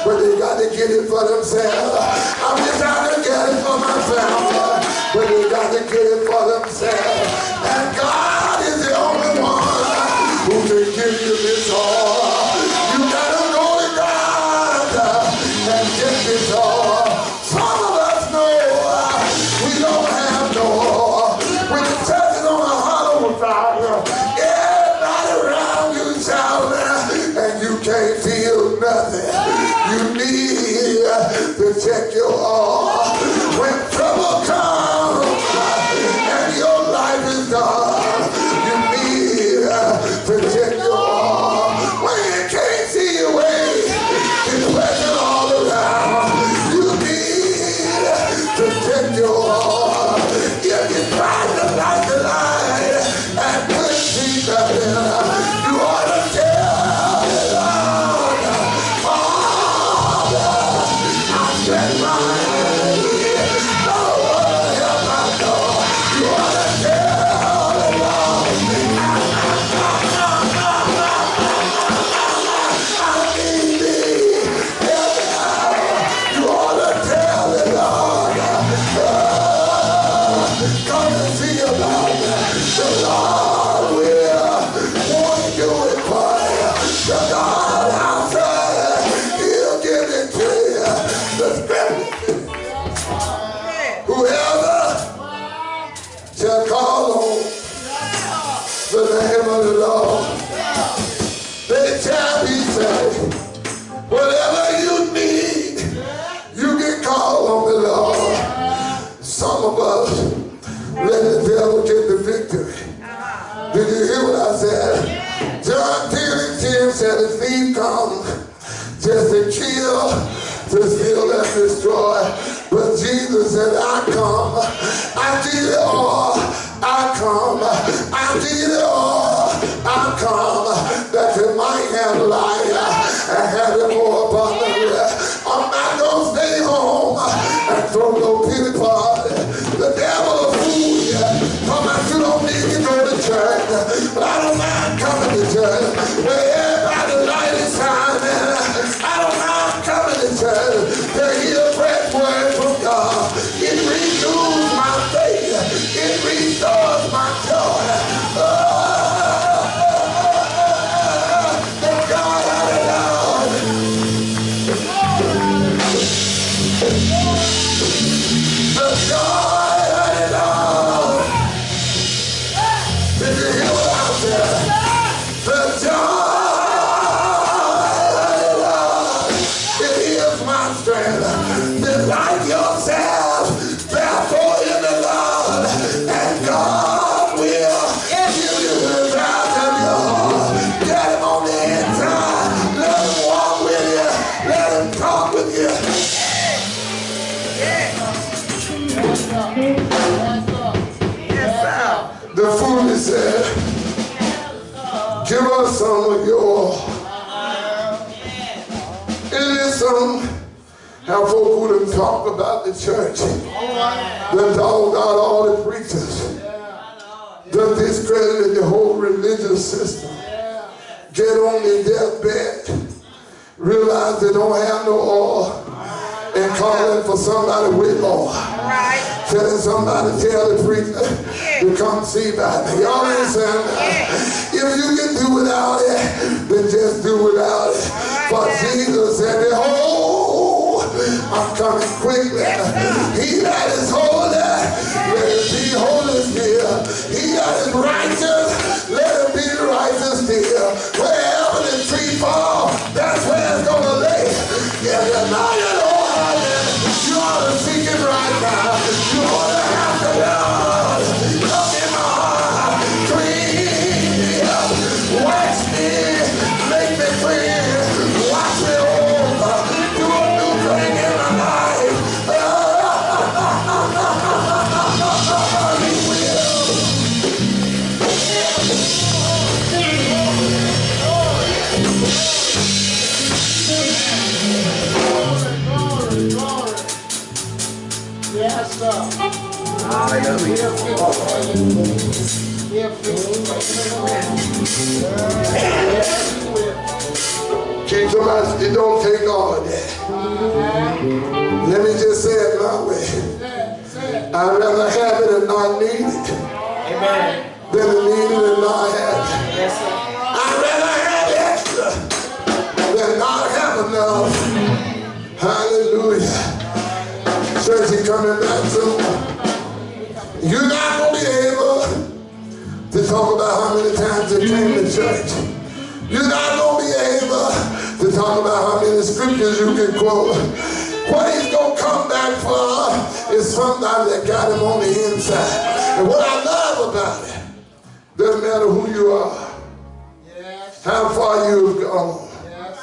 but they got to get it for themselves. I wish I could get it for my family, but they got to get it for themselves. And God is the only one who can give you this all. You got to go to God and get this all. Some of us know we don't have no all. When the church is on a hollow fire, everybody around you shouting, and you can't feel nothing. You need to check your all. When trouble comes and your life is gone, you need to check your all. When you can't see your way, depression all around, you need to check your all. If you try to light the light and put Jesus in, you ought to tell the Lord, Father, I set my hand. Lord, help my Lord. You ought to tell the Lord, I need thee. Help me out. You ought to tell the Lord, come and see about that. The Lord will want to do it for you. The God outside, he'll give it to you. The Scripture, whoever shall call on the name of the Lord, they shall be saved. Whatever you need, you can call on the Lord. Some of us let the devil get the victory. Did you hear what I said? John 10:10 said, the thief comes just to kill, to steal and destroy. But Jesus said, I come. I give it all. I come. I give it all. I come that you might have life and have it more abundantly. I'm not going to stay home and throw no pity party. The devil will fool you. Come on, you don't need to go to church. But I don't mind coming to church. Where everybody light is shining. I don't mind coming to church to hear a fresh word from God. It renews my faith. It restores my joy. God, the joy of it all. Did you hear what I said? The joy of it all. It is my strength. Delight yourself, therefore, in the Lord, and God will give you the desires of your heart. Get him on the inside. Let him walk with you. Let him talk with you. The fool said, give us some of your oil. It is some how folk who done talk about the church. Done talk about all the preachers. Done discredited the whole religious system. Get on their deathbed. Realize they don't have no oil. and calling for somebody with Lord. All right. Telling somebody, tell the preacher to come see about me. Y'all listen. If you can do without it, then just do without it. For Jesus said, behold, I'm coming quickly. He that is holy, let him be holy still. He that is righteous, let him be righteous still. Wherever the tree falls, that's where it's going to lay. Yeah, now you know how you ought to seek him right now. You ought to have the Lord. Look in my heart, clean me up, wash me, make me clean, wash me over, do a new thing in my life. He will. Glory. Yes, sir. Hallelujah. Keep somebody, it don't take all of that. Let me just say it my way. I'd rather have it and not need it. Amen. Than to need it and not have it. Yes, sir. I'd rather have extra than not have enough. Hallelujah. Church is coming back soon. You're not going to be able to talk about how many times you came to church. You're not going to be able to talk about how many scriptures you can quote. What he's going to come back for is somebody that got him on the inside. And what I love about it, doesn't matter who you are, Yes. how far you've gone, Yes,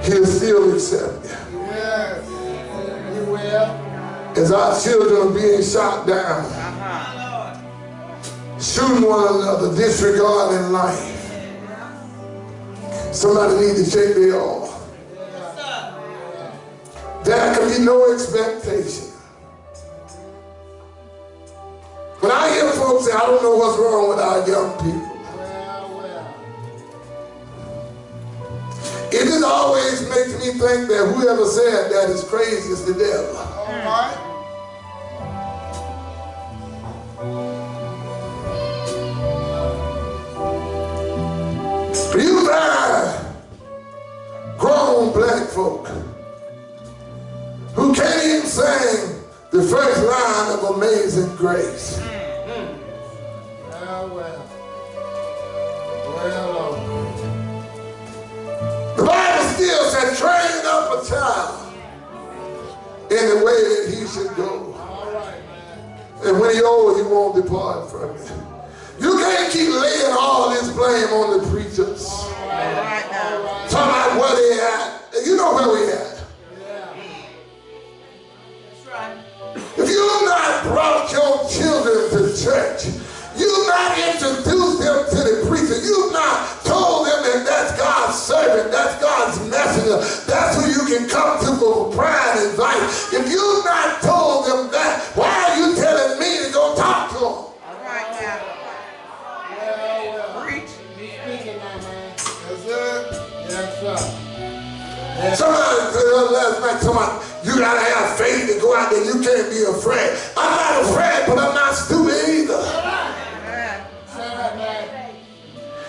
sir. he'll still accept you. Yes. You will. As our children are being shot down, shooting one another, disregarding life, somebody needs to shake their arm. There can be no expectation. When I hear folks say, I don't know what's wrong with our young people, it just always makes me think that whoever said that is crazy is the devil. All right. You find grown black folk who can't even sing the first line of Amazing Grace. Well. The Bible still said, train up a child in the way that he should go. All right, man. And when he's old, he won't depart from it. You can't keep laying all this blame on the preachers. All right now. Talking about where they at. You know where we at. That's right. If you've not brought your children to church, you've not introduced them to the preacher, you've not told them that that's God's servant, that's God's messenger, that's who you can come to for prayer and advice. If you've not told them that, why are you telling me to go talk to them? All right now. Well. Preach. Speaking now, man. Yes, sir. Yes, sir. Somebody said last night, you gotta have faith to go out there. You can't be afraid. I'm not afraid, but I'm not stupid either.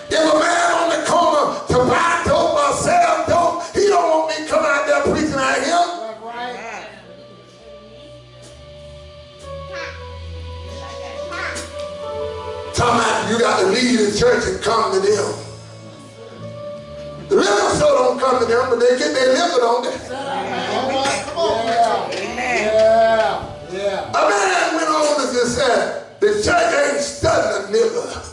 If a man on the corner to buy dope or sell dope, he don't want me coming out there preaching at him. Talking about you got to leave the church and come to them. The liquor store don't come to them, but they get their liquor, don't they? Yeah. A man went on and just said, the church ain't studying a nigga.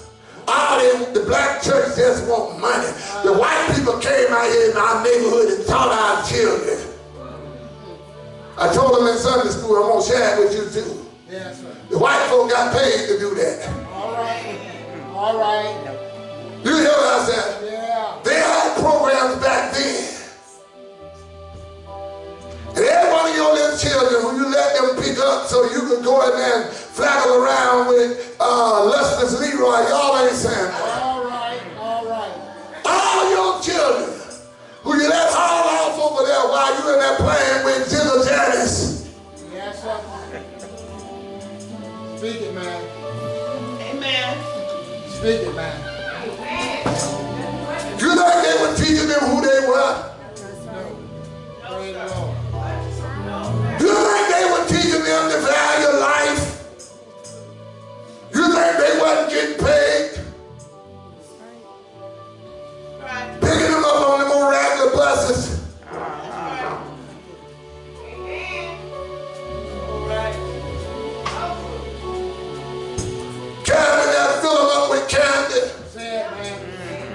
The black church just want money. The white people came out here in our neighborhood and taught our children. I told them in Sunday school, I'm going to share it with you too. Yes, sir. The white folk got paid to do that. All right. You hear what I said? Yeah. They had programs back then. And every one of your little children, when you let them pick up so you could go in there and flaggle around with Lustrous Leroy, y'all ain't saying that. All right. All your children who you let haul off there while you in there playing with Jill Janice. Yes, sir. Speak it, man. Amen. Speak it, man. You think they were teaching them who they were? Praise the Lord. You think they were teaching them the value of life? You think they wasn't getting paid? Right. Picking them up on them old regular buses. Carrying that, fill them up with candy. Say it, man.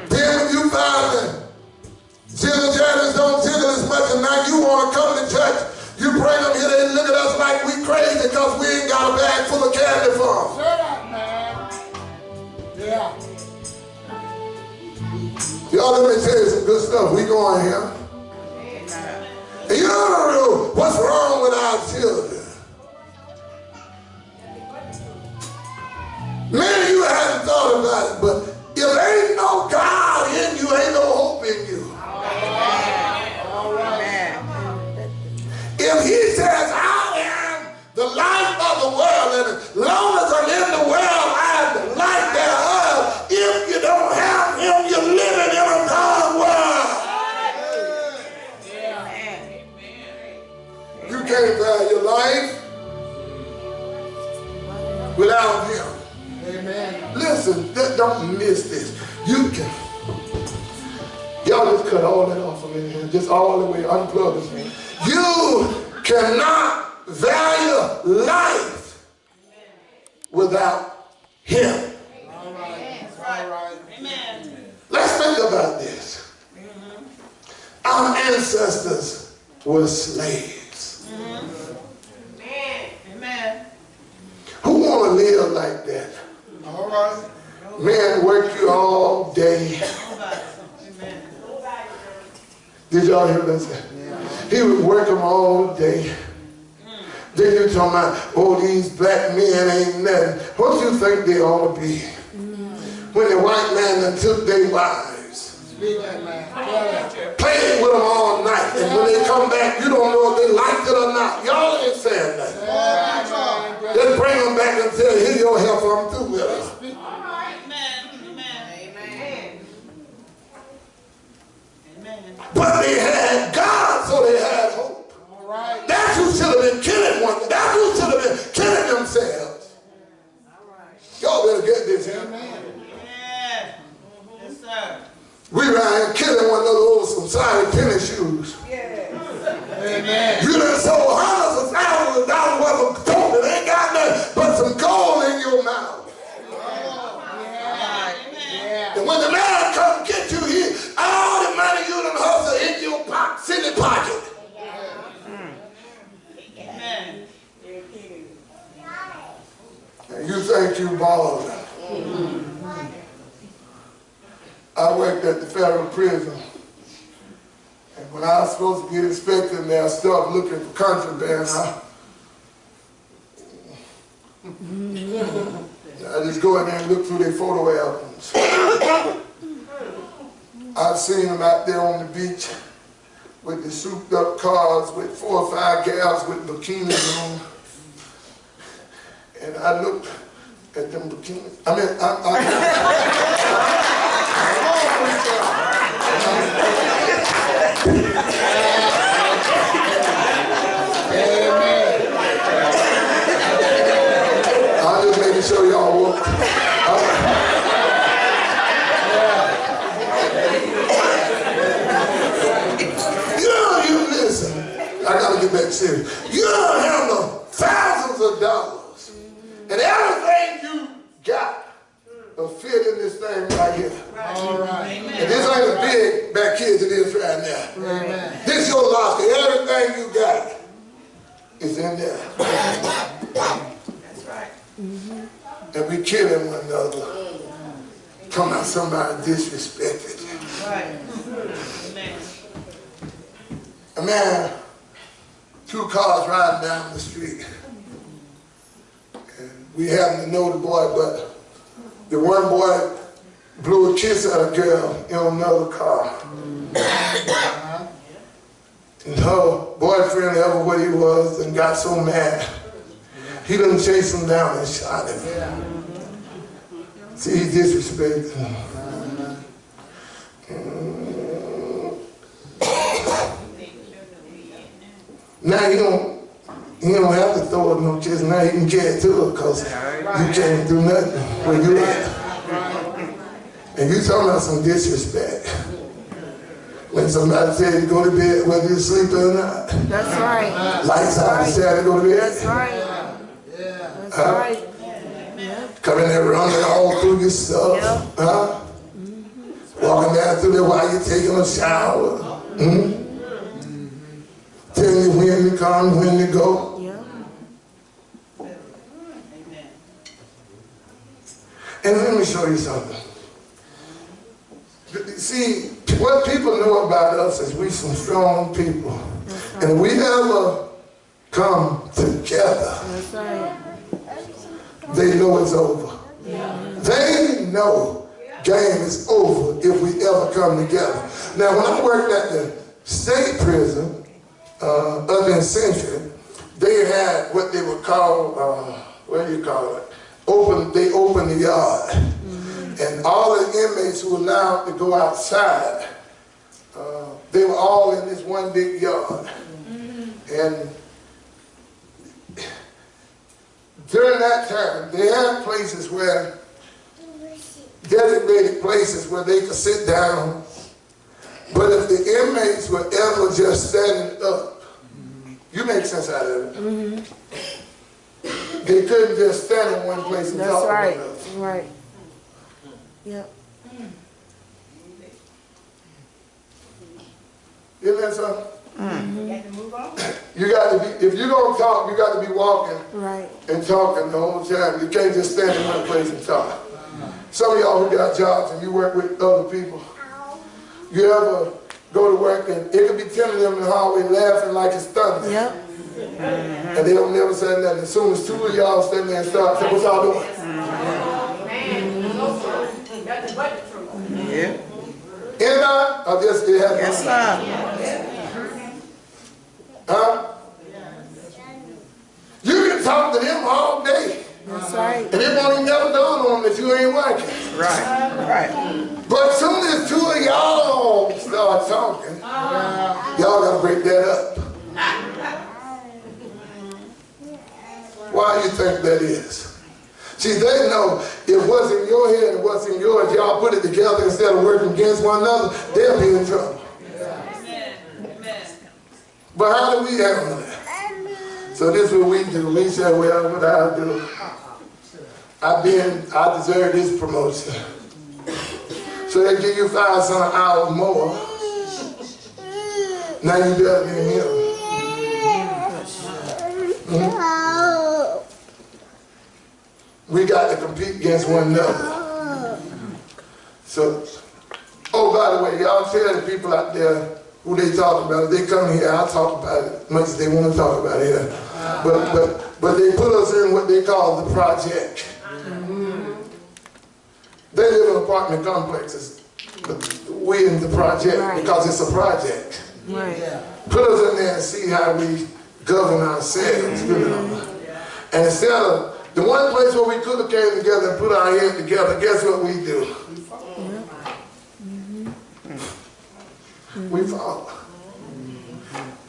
Then when you find them, Jill Janice don't tickle as much, and now you want to come to church. You bring them here, they look at us like we crazy because we ain't got a bag full of candy for them. Say that, man. Yeah. Y'all, let me tell you some good stuff. We going here. And you don't know what's wrong with our children. Many of you haven't thought about it, but if ain't no God in you, ain't no hope in you. All right. If he says, I am the light of the world, and as long as I'm in the world, I am the light thereof. If you don't have him, you're living in a dark world. You can't value your life without him. Amen. Listen, don't miss this. You can. Y'all just cut all that off of me here. Just all the way, unplug this thing. You cannot value life without him. All right. All right. Amen. Let's think about this. Our ancestors were slaves. Amen. Who want to live like that? All right. Man work you all day. Nobody. Amen. Did y'all hear that? He would work them all day. Then you talking about, oh, these black men ain't nothing. What you think they ought to be? When the white man done took their wives, Speak that, man. Tell it. played with them all night, and when they come back, you don't know if they liked it or not. Y'all ain't saying nothing. Just bring them back and tell here your help, I'm through with us. Amen. Amen. Amen. But they had God, so they had hope. All right. That's who should have been killing one. That's who should have been killing themselves. Y'all better get this here. Amen. Yes. Yes, sir. We right here killing one another over some sorry tennis shoes. Amen. You done sold hundreds of thousands of dollars worth of dope that ain't got nothing but some gold in your mouth. Yeah. And when the man come get you, all the money you done hustle in your silly pocket. Amen. And you think you balling. I worked at the federal prison. And when I was supposed to get inspected and I started looking for contraband, I just go in there and look through their photo albums. I've seen them out there on the beach with the souped up cars with 4 or 5 gals with bikinis on. And I looked at them bikinis. I mean, I'm just making sure y'all woke. You listen. I gotta get back serious. You handle thousands of dollars, and everything you got will fit in this thing right here. All right. And this ain't as big back here as it is right now. Amen. This is your locker. Everything you got is in there. That's right. And we killing one another. Come out somebody disrespected you. Right. Amen. A man, 2 cars riding down the street. And we happen to know the boy, but the one boy blew a kiss at a girl in another car. And her boyfriend, ever what he was, and got so mad. He done chased him down and shot him. See, he disrespected him. Now he don't have to throw up no kiss. Now he can get to her because you can't do nothing when you at. And you talking about some disrespect. When somebody says you go to bed whether you're sleeping or not. That's right. Lights out and say to go to bed. That's right. That's right. Come in there running all through your stuff. Huh? Walking down through there while you're taking a shower. Telling you when to come, when to go. And let me show you something. See, what people know about us is we some strong people. And if we ever come together, they know it's over. They know game is over if we ever come together. Now, when I worked at the state prison up in Century, they had what they would call, what do you call it? They opened the yard. And all the inmates who were allowed to go outside, they were all in this one big yard. And during that time, they had places where, designated places where they could sit down. But if the inmates were ever just standing up, you make sense out of it. They couldn't just stand in one place and talk about it. That's right. Yep. Isn't that something? You got to be, if you don't talk, you got to be walking and talking the whole time. You can't just stand in one place and talk. Some of y'all who got jobs and you work with other people, you ever go to work and it could be 10 of them in the hallway laughing like it's thunder. Yep. And they don't never say nothing. As soon as 2 of y'all stand there and start saying, what y'all doing? Yeah. Anybody? Or just it has Yes, sir. Huh? You can talk to them all day. That's right. And it won't even never dawn on them that you ain't working. Right. Right. But as soon as 2 of y'all start talking, y'all gotta break that up. Why do you think that is? See, they know if what's in your head and what's in yours, y'all put it together instead of working against one another, they'll be in trouble. But how do we handle that? So this is what we do. We say, well, what I do, I deserve this promotion. So they give you 5 cents an hour more. Now you better than him. We got to compete against one another. So, oh, by the way, y'all tell the people out there who they talking about. If they come here, I'll talk about it as much as they want to talk about it here. But they put us in what they call the project. They live in apartment complexes. But we in the project because it's a project. Put us in there and see how we govern ourselves. You know? And instead of the one place where we could have came together and put our heads together, guess what we do? We fall.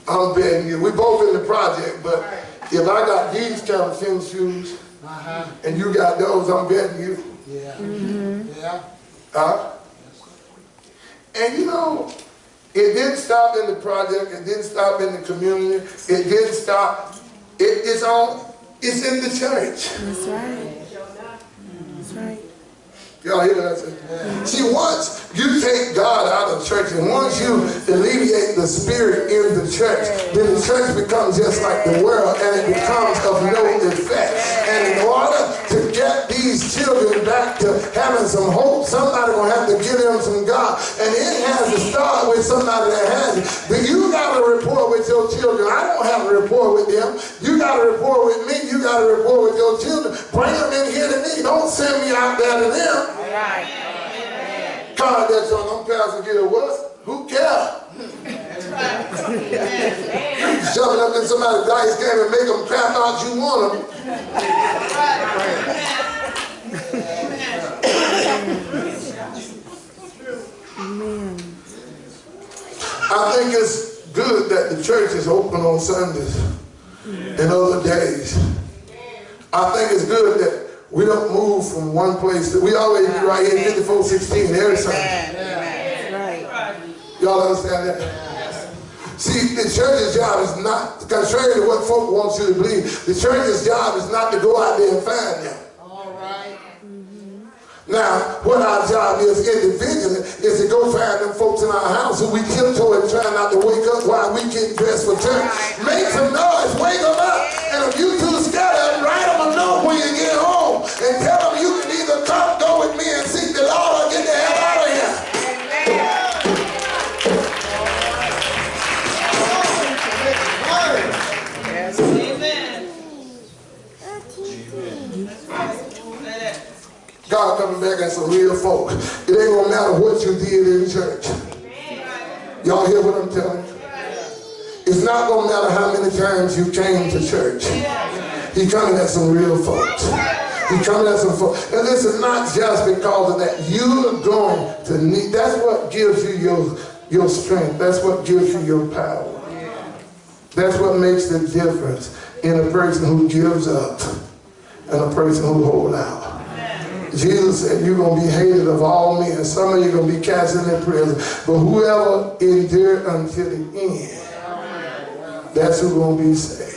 I'm betting you. We both in the project, but if I got these kind of thin shoes and you got those, I'm betting you. And you know, it didn't stop in the project. It didn't stop in the community. It didn't stop. It's in the church. That's right. That's right. Y'all hear what I say? See, once you take God out of church and once you alleviate the spirit in the church, then the church becomes just like the world and it becomes of no effect. And in order to get these children back to having some hope, somebody will have to give them some God. And it has to start with somebody that has it. But you got a rapport with your children. I don't have a rapport with them. You got a rapport with me. You got a rapport with your children. Bring them in here to me. Don't send me out there to them. God, that's on them pastor get a what? Who cares? That's right. Amen. Shoving up in somebody's dice game and make them crap out you want them. That's right. Amen. I think it's good that the church is open on Sundays and other days. I think it's good that we don't move from one place. We always be right here, 5416 every Sunday. Right. Y'all understand that? See, the church's job is not, contrary to what folk want you to believe, the church's job is not to go out there and find them. All right. Now, what our job is individually is to go find them folks in our house who we tiptoe and try not to wake up while we get dressed for church. Make some noise, wake them up. And if you too scared, write them a note when you get home and tell them you can either come, go with me and seek the Lord or get the hell out of here. Amen. God coming back as some real folk. It ain't gonna matter what you did in church. Y'all hear what I'm telling you? It's not gonna matter how many times you came to church. He coming at some real folks. He coming at some folks. And this is not just because of that. You're going to need, that's what gives you your strength. That's what gives you your power. That's what makes the difference in a person who gives up and a person who holds out. Jesus said, you're going to be hated of all men. Some of you are going to be cast in prison. But whoever endured until the end, that's who's going to be saved.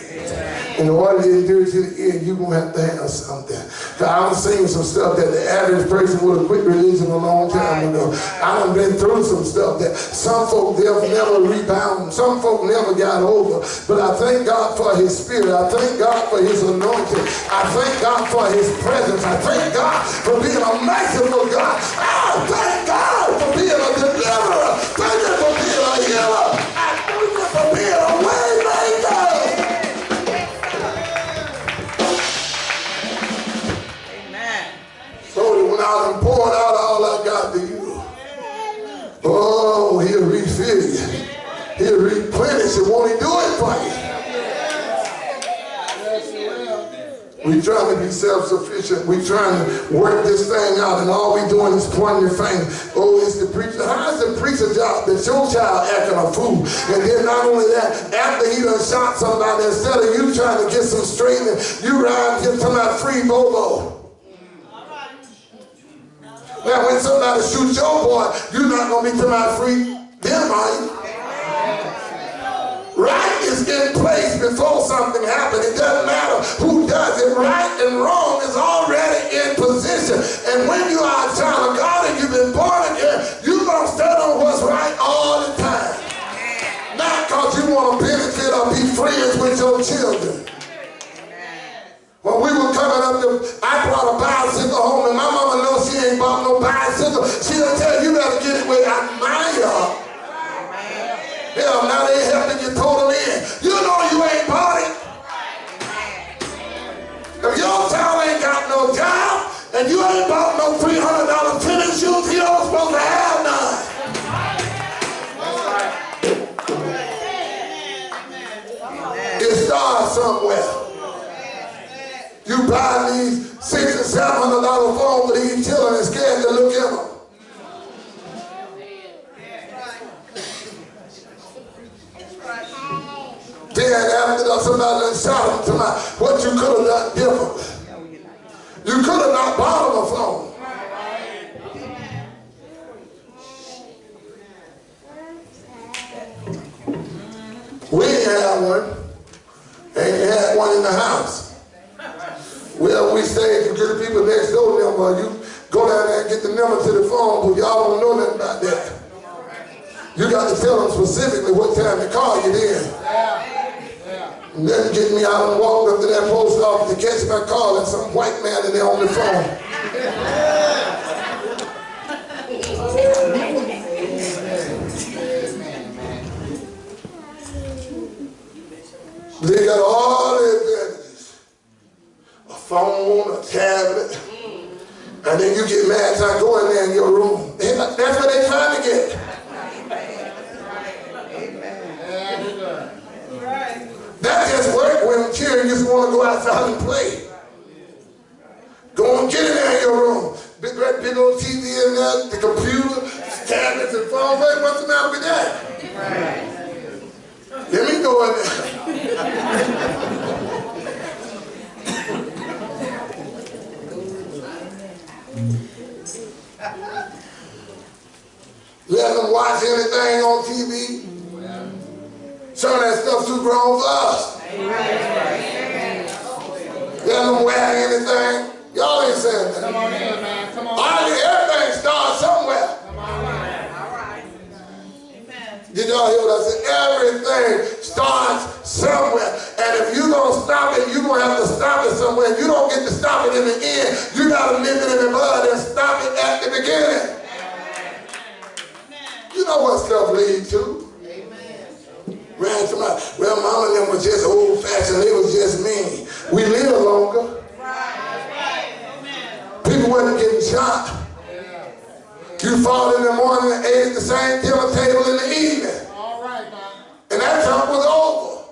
In order to endure to the end, you're going to have something. I've seen some stuff that the average person would have quit religion a long time ago. I done been through some stuff that some folk they'll never rebound. Some folk never got over. But I thank God for his spirit. I thank God for his anointing. I thank God for his presence. I thank God for being a merciful God. I thank God for being a deliverer. Thank you for being a healer. I thank you for being a way maker. So when I done poured out all I got to you, oh, he'll refill you. He'll replenish it. Won't he do it for you? We trying to be self-sufficient. We trying to work this thing out, and all we doing is pointing your finger. Oh, it's the preacher. How is the preacher job that your child acting a fool? And then not only that, after he done shot somebody, instead of you trying to get some straightening, you ride and get to my free bobo. Now, when somebody shoots your boy, you're not going to be to my free them, are you? Right is in place before something happens. It doesn't matter who does it. Right and wrong is already in position. And when you are a child of God and you've been born again, you're going to stand on what's right all the time. Not because you want to benefit or be friends with your children. When we were coming up there, I brought a bicycle home, and my mama knows she ain't bought no bicycle. She'll tell you better get it where I mind you. Hell, now they helping you total in. You know you ain't bought it. If your child ain't got no job, and you ain't bought no $300 tennis shoes, he don't supposed to have none. It starts somewhere. You buy these $600 and $700 phones that these children are scared to look at them. Then after somebody done shot them to my, what you could have done differently. You could have not bought them a phone. We ain't had one. Ain't had one in the house. Well, we stayed to get the people next door number. You go down there and get the number to the phone, but y'all don't know nothing about that. You got to tell them specifically what time to call you then. And then get me out and walk up to that post office to catch my call and some white man in there on the phone. They got all the advantages. A phone, a tablet, and then you get mad trying to go in there in your room. That's what they're trying to get. them children just want to go outside and play. Go and get in there in your room. Big old TV in there, the computer, tablets and phones. What's the matter with that? Let me go in there. Let them watch anything on TV. Some of that stuff's too grown for us. Let them wear anything. Y'all ain't saying that. Come on in, man. Come on. Everything starts somewhere. Come on, man. All right. Amen. Did y'all hear what I said? Everything starts somewhere. And if you don't stop it, you're going to have to stop it somewhere. You don't get to stop it in the end. You got to nip it in the bud and stop it at the beginning. You know what stuff leads to. Ran to my, well, mama and them was just old fashioned, they was just mean. We live longer. People wasn't getting shot. You fought in the morning and ate at the same dinner table in the evening. All right, man. And that time was over.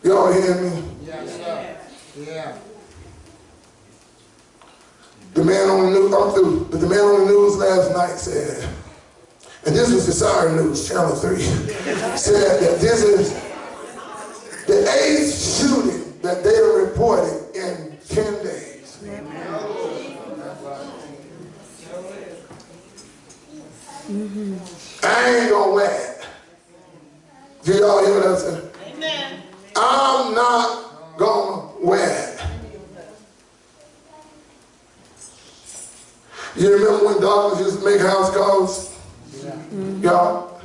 Y'all hear me? Yes, sir. Yeah. The man on the news, I'm through, but the man on the news last night said, and this was the Sorry News, Channel 3, said that this is the 8th shooting that they are reporting in 10 days. I ain't gonna wear it. Do y'all hear what I said? Amen. I'm not gonna wear it. You remember when doctors used to make house calls? Y'all,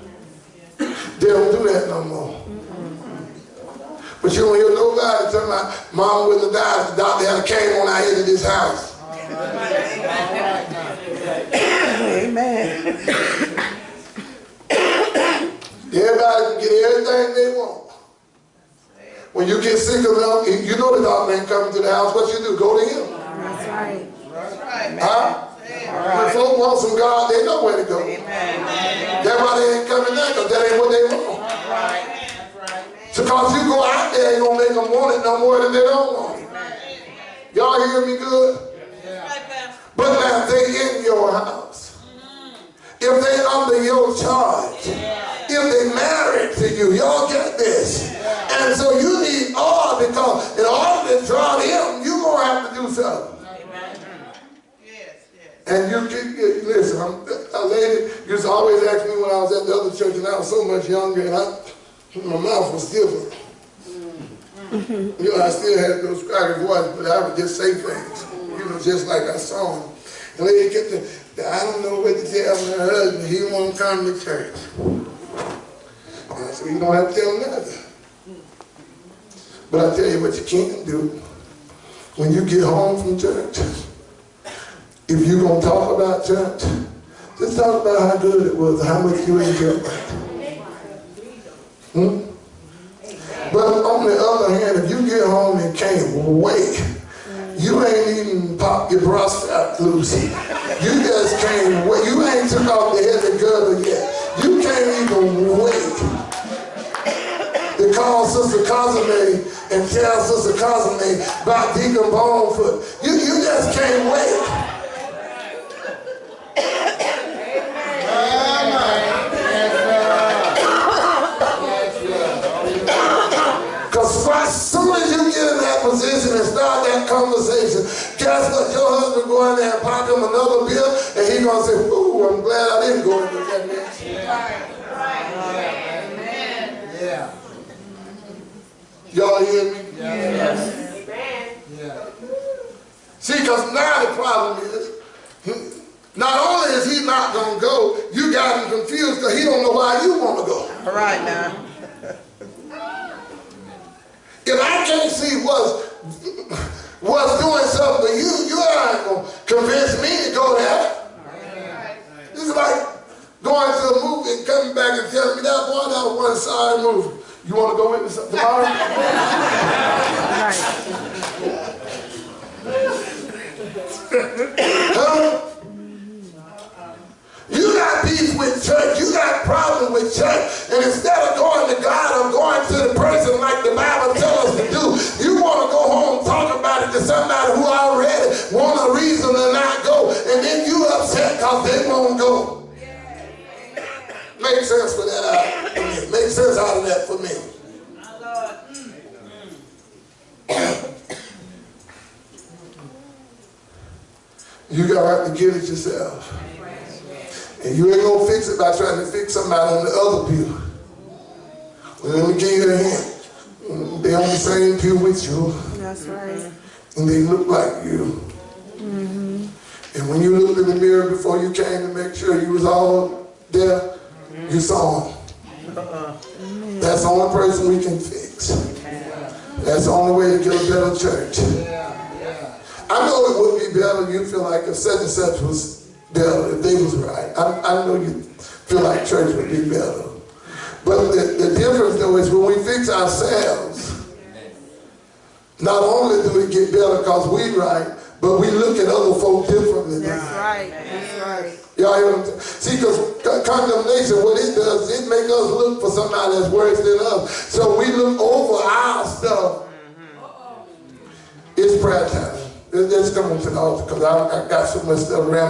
they don't do that no more. But you don't hear nobody talking about mom wouldn't have died if the doctor had came on out here to this house. Amen. Everybody can get everything they want. When you get sick enough, you know the doctor ain't coming to the house. What you do? Go to him. That's right. Huh? When folks want some God, they know where to go. That's why they ain't coming there, because that ain't what they want. So because you go out there, ain't gonna make them want it no more than they don't want it. Y'all hear me good? But now if they in your house, if they under your charge, if they married to you, y'all get this. And so you need oil, because in order to draw them, you're gonna have to do something. And you can listen, a lady used to always ask me when I was at the other church, and I was so much younger, and my mouth was different. You know, I still had those scraggly voice, but I would just say things, you know, just like I saw him. The lady kept I don't know what to tell my husband, he won't come to church. And I said, you don't have to tell him nothing. But I tell you what you can do. When you get home from church, if you're going to talk about church, just talk about how good it was, how much you enjoyed it. But on the other hand, if you get home and can't wait, you ain't even popped your prostate loose. You just can't wait. You ain't took off the heavy girdle yet. You can't even wait to call Sister Cosme and tell Sister Cosme about Deacon Bonefoot. You just can't wait. Because as soon as you get in that position and start that conversation, guess what? Your husband go in there and pop him another beer, and he gonna say, ooh, I'm glad I didn't go into that mess. Yeah. Y'all hear me? Yes. Yeah. See, because now the problem is, not only is he not going to go, you got him confused because he don't know why you want to go. All right now. If I can't see what's doing something for you, you ain't going to convince me to go there. This is like going to a movie and coming back and telling me that, boy, that was one sorry movie. You want to go with me tomorrow? Huh? You got beef with church. You got problem with church. And instead of going to God, I'm going to the person like the Bible tells us to do. You want to go home, talk about it to somebody who already want a reason to not go. And then you upset because they won't go. Make sense for that out of me. Make sense out of that for me. You got to get it yourself. And you ain't going to fix it by trying to fix somebody on the other pew. Well, let me give you a hint. They on the same pew with you. That's right. And they look like you. Mm-hmm. And when you looked in the mirror before you came to make sure you was all there, you saw them. That's the only person we can fix. That's the only way to get a better church. I know it would be better. You feel like if such and such was better, if they was right. I know you feel like church would be better. But the difference though is when we fix ourselves, not only do we get better because we right, but we look at other folk differently. That's right. That's right. Y'all hear what I'm saying? See, because condemnation, what it does, it makes us look for somebody that's worse than us. So we look over our stuff. It's prayer time. Let's come on to the altar because I got so much stuff around.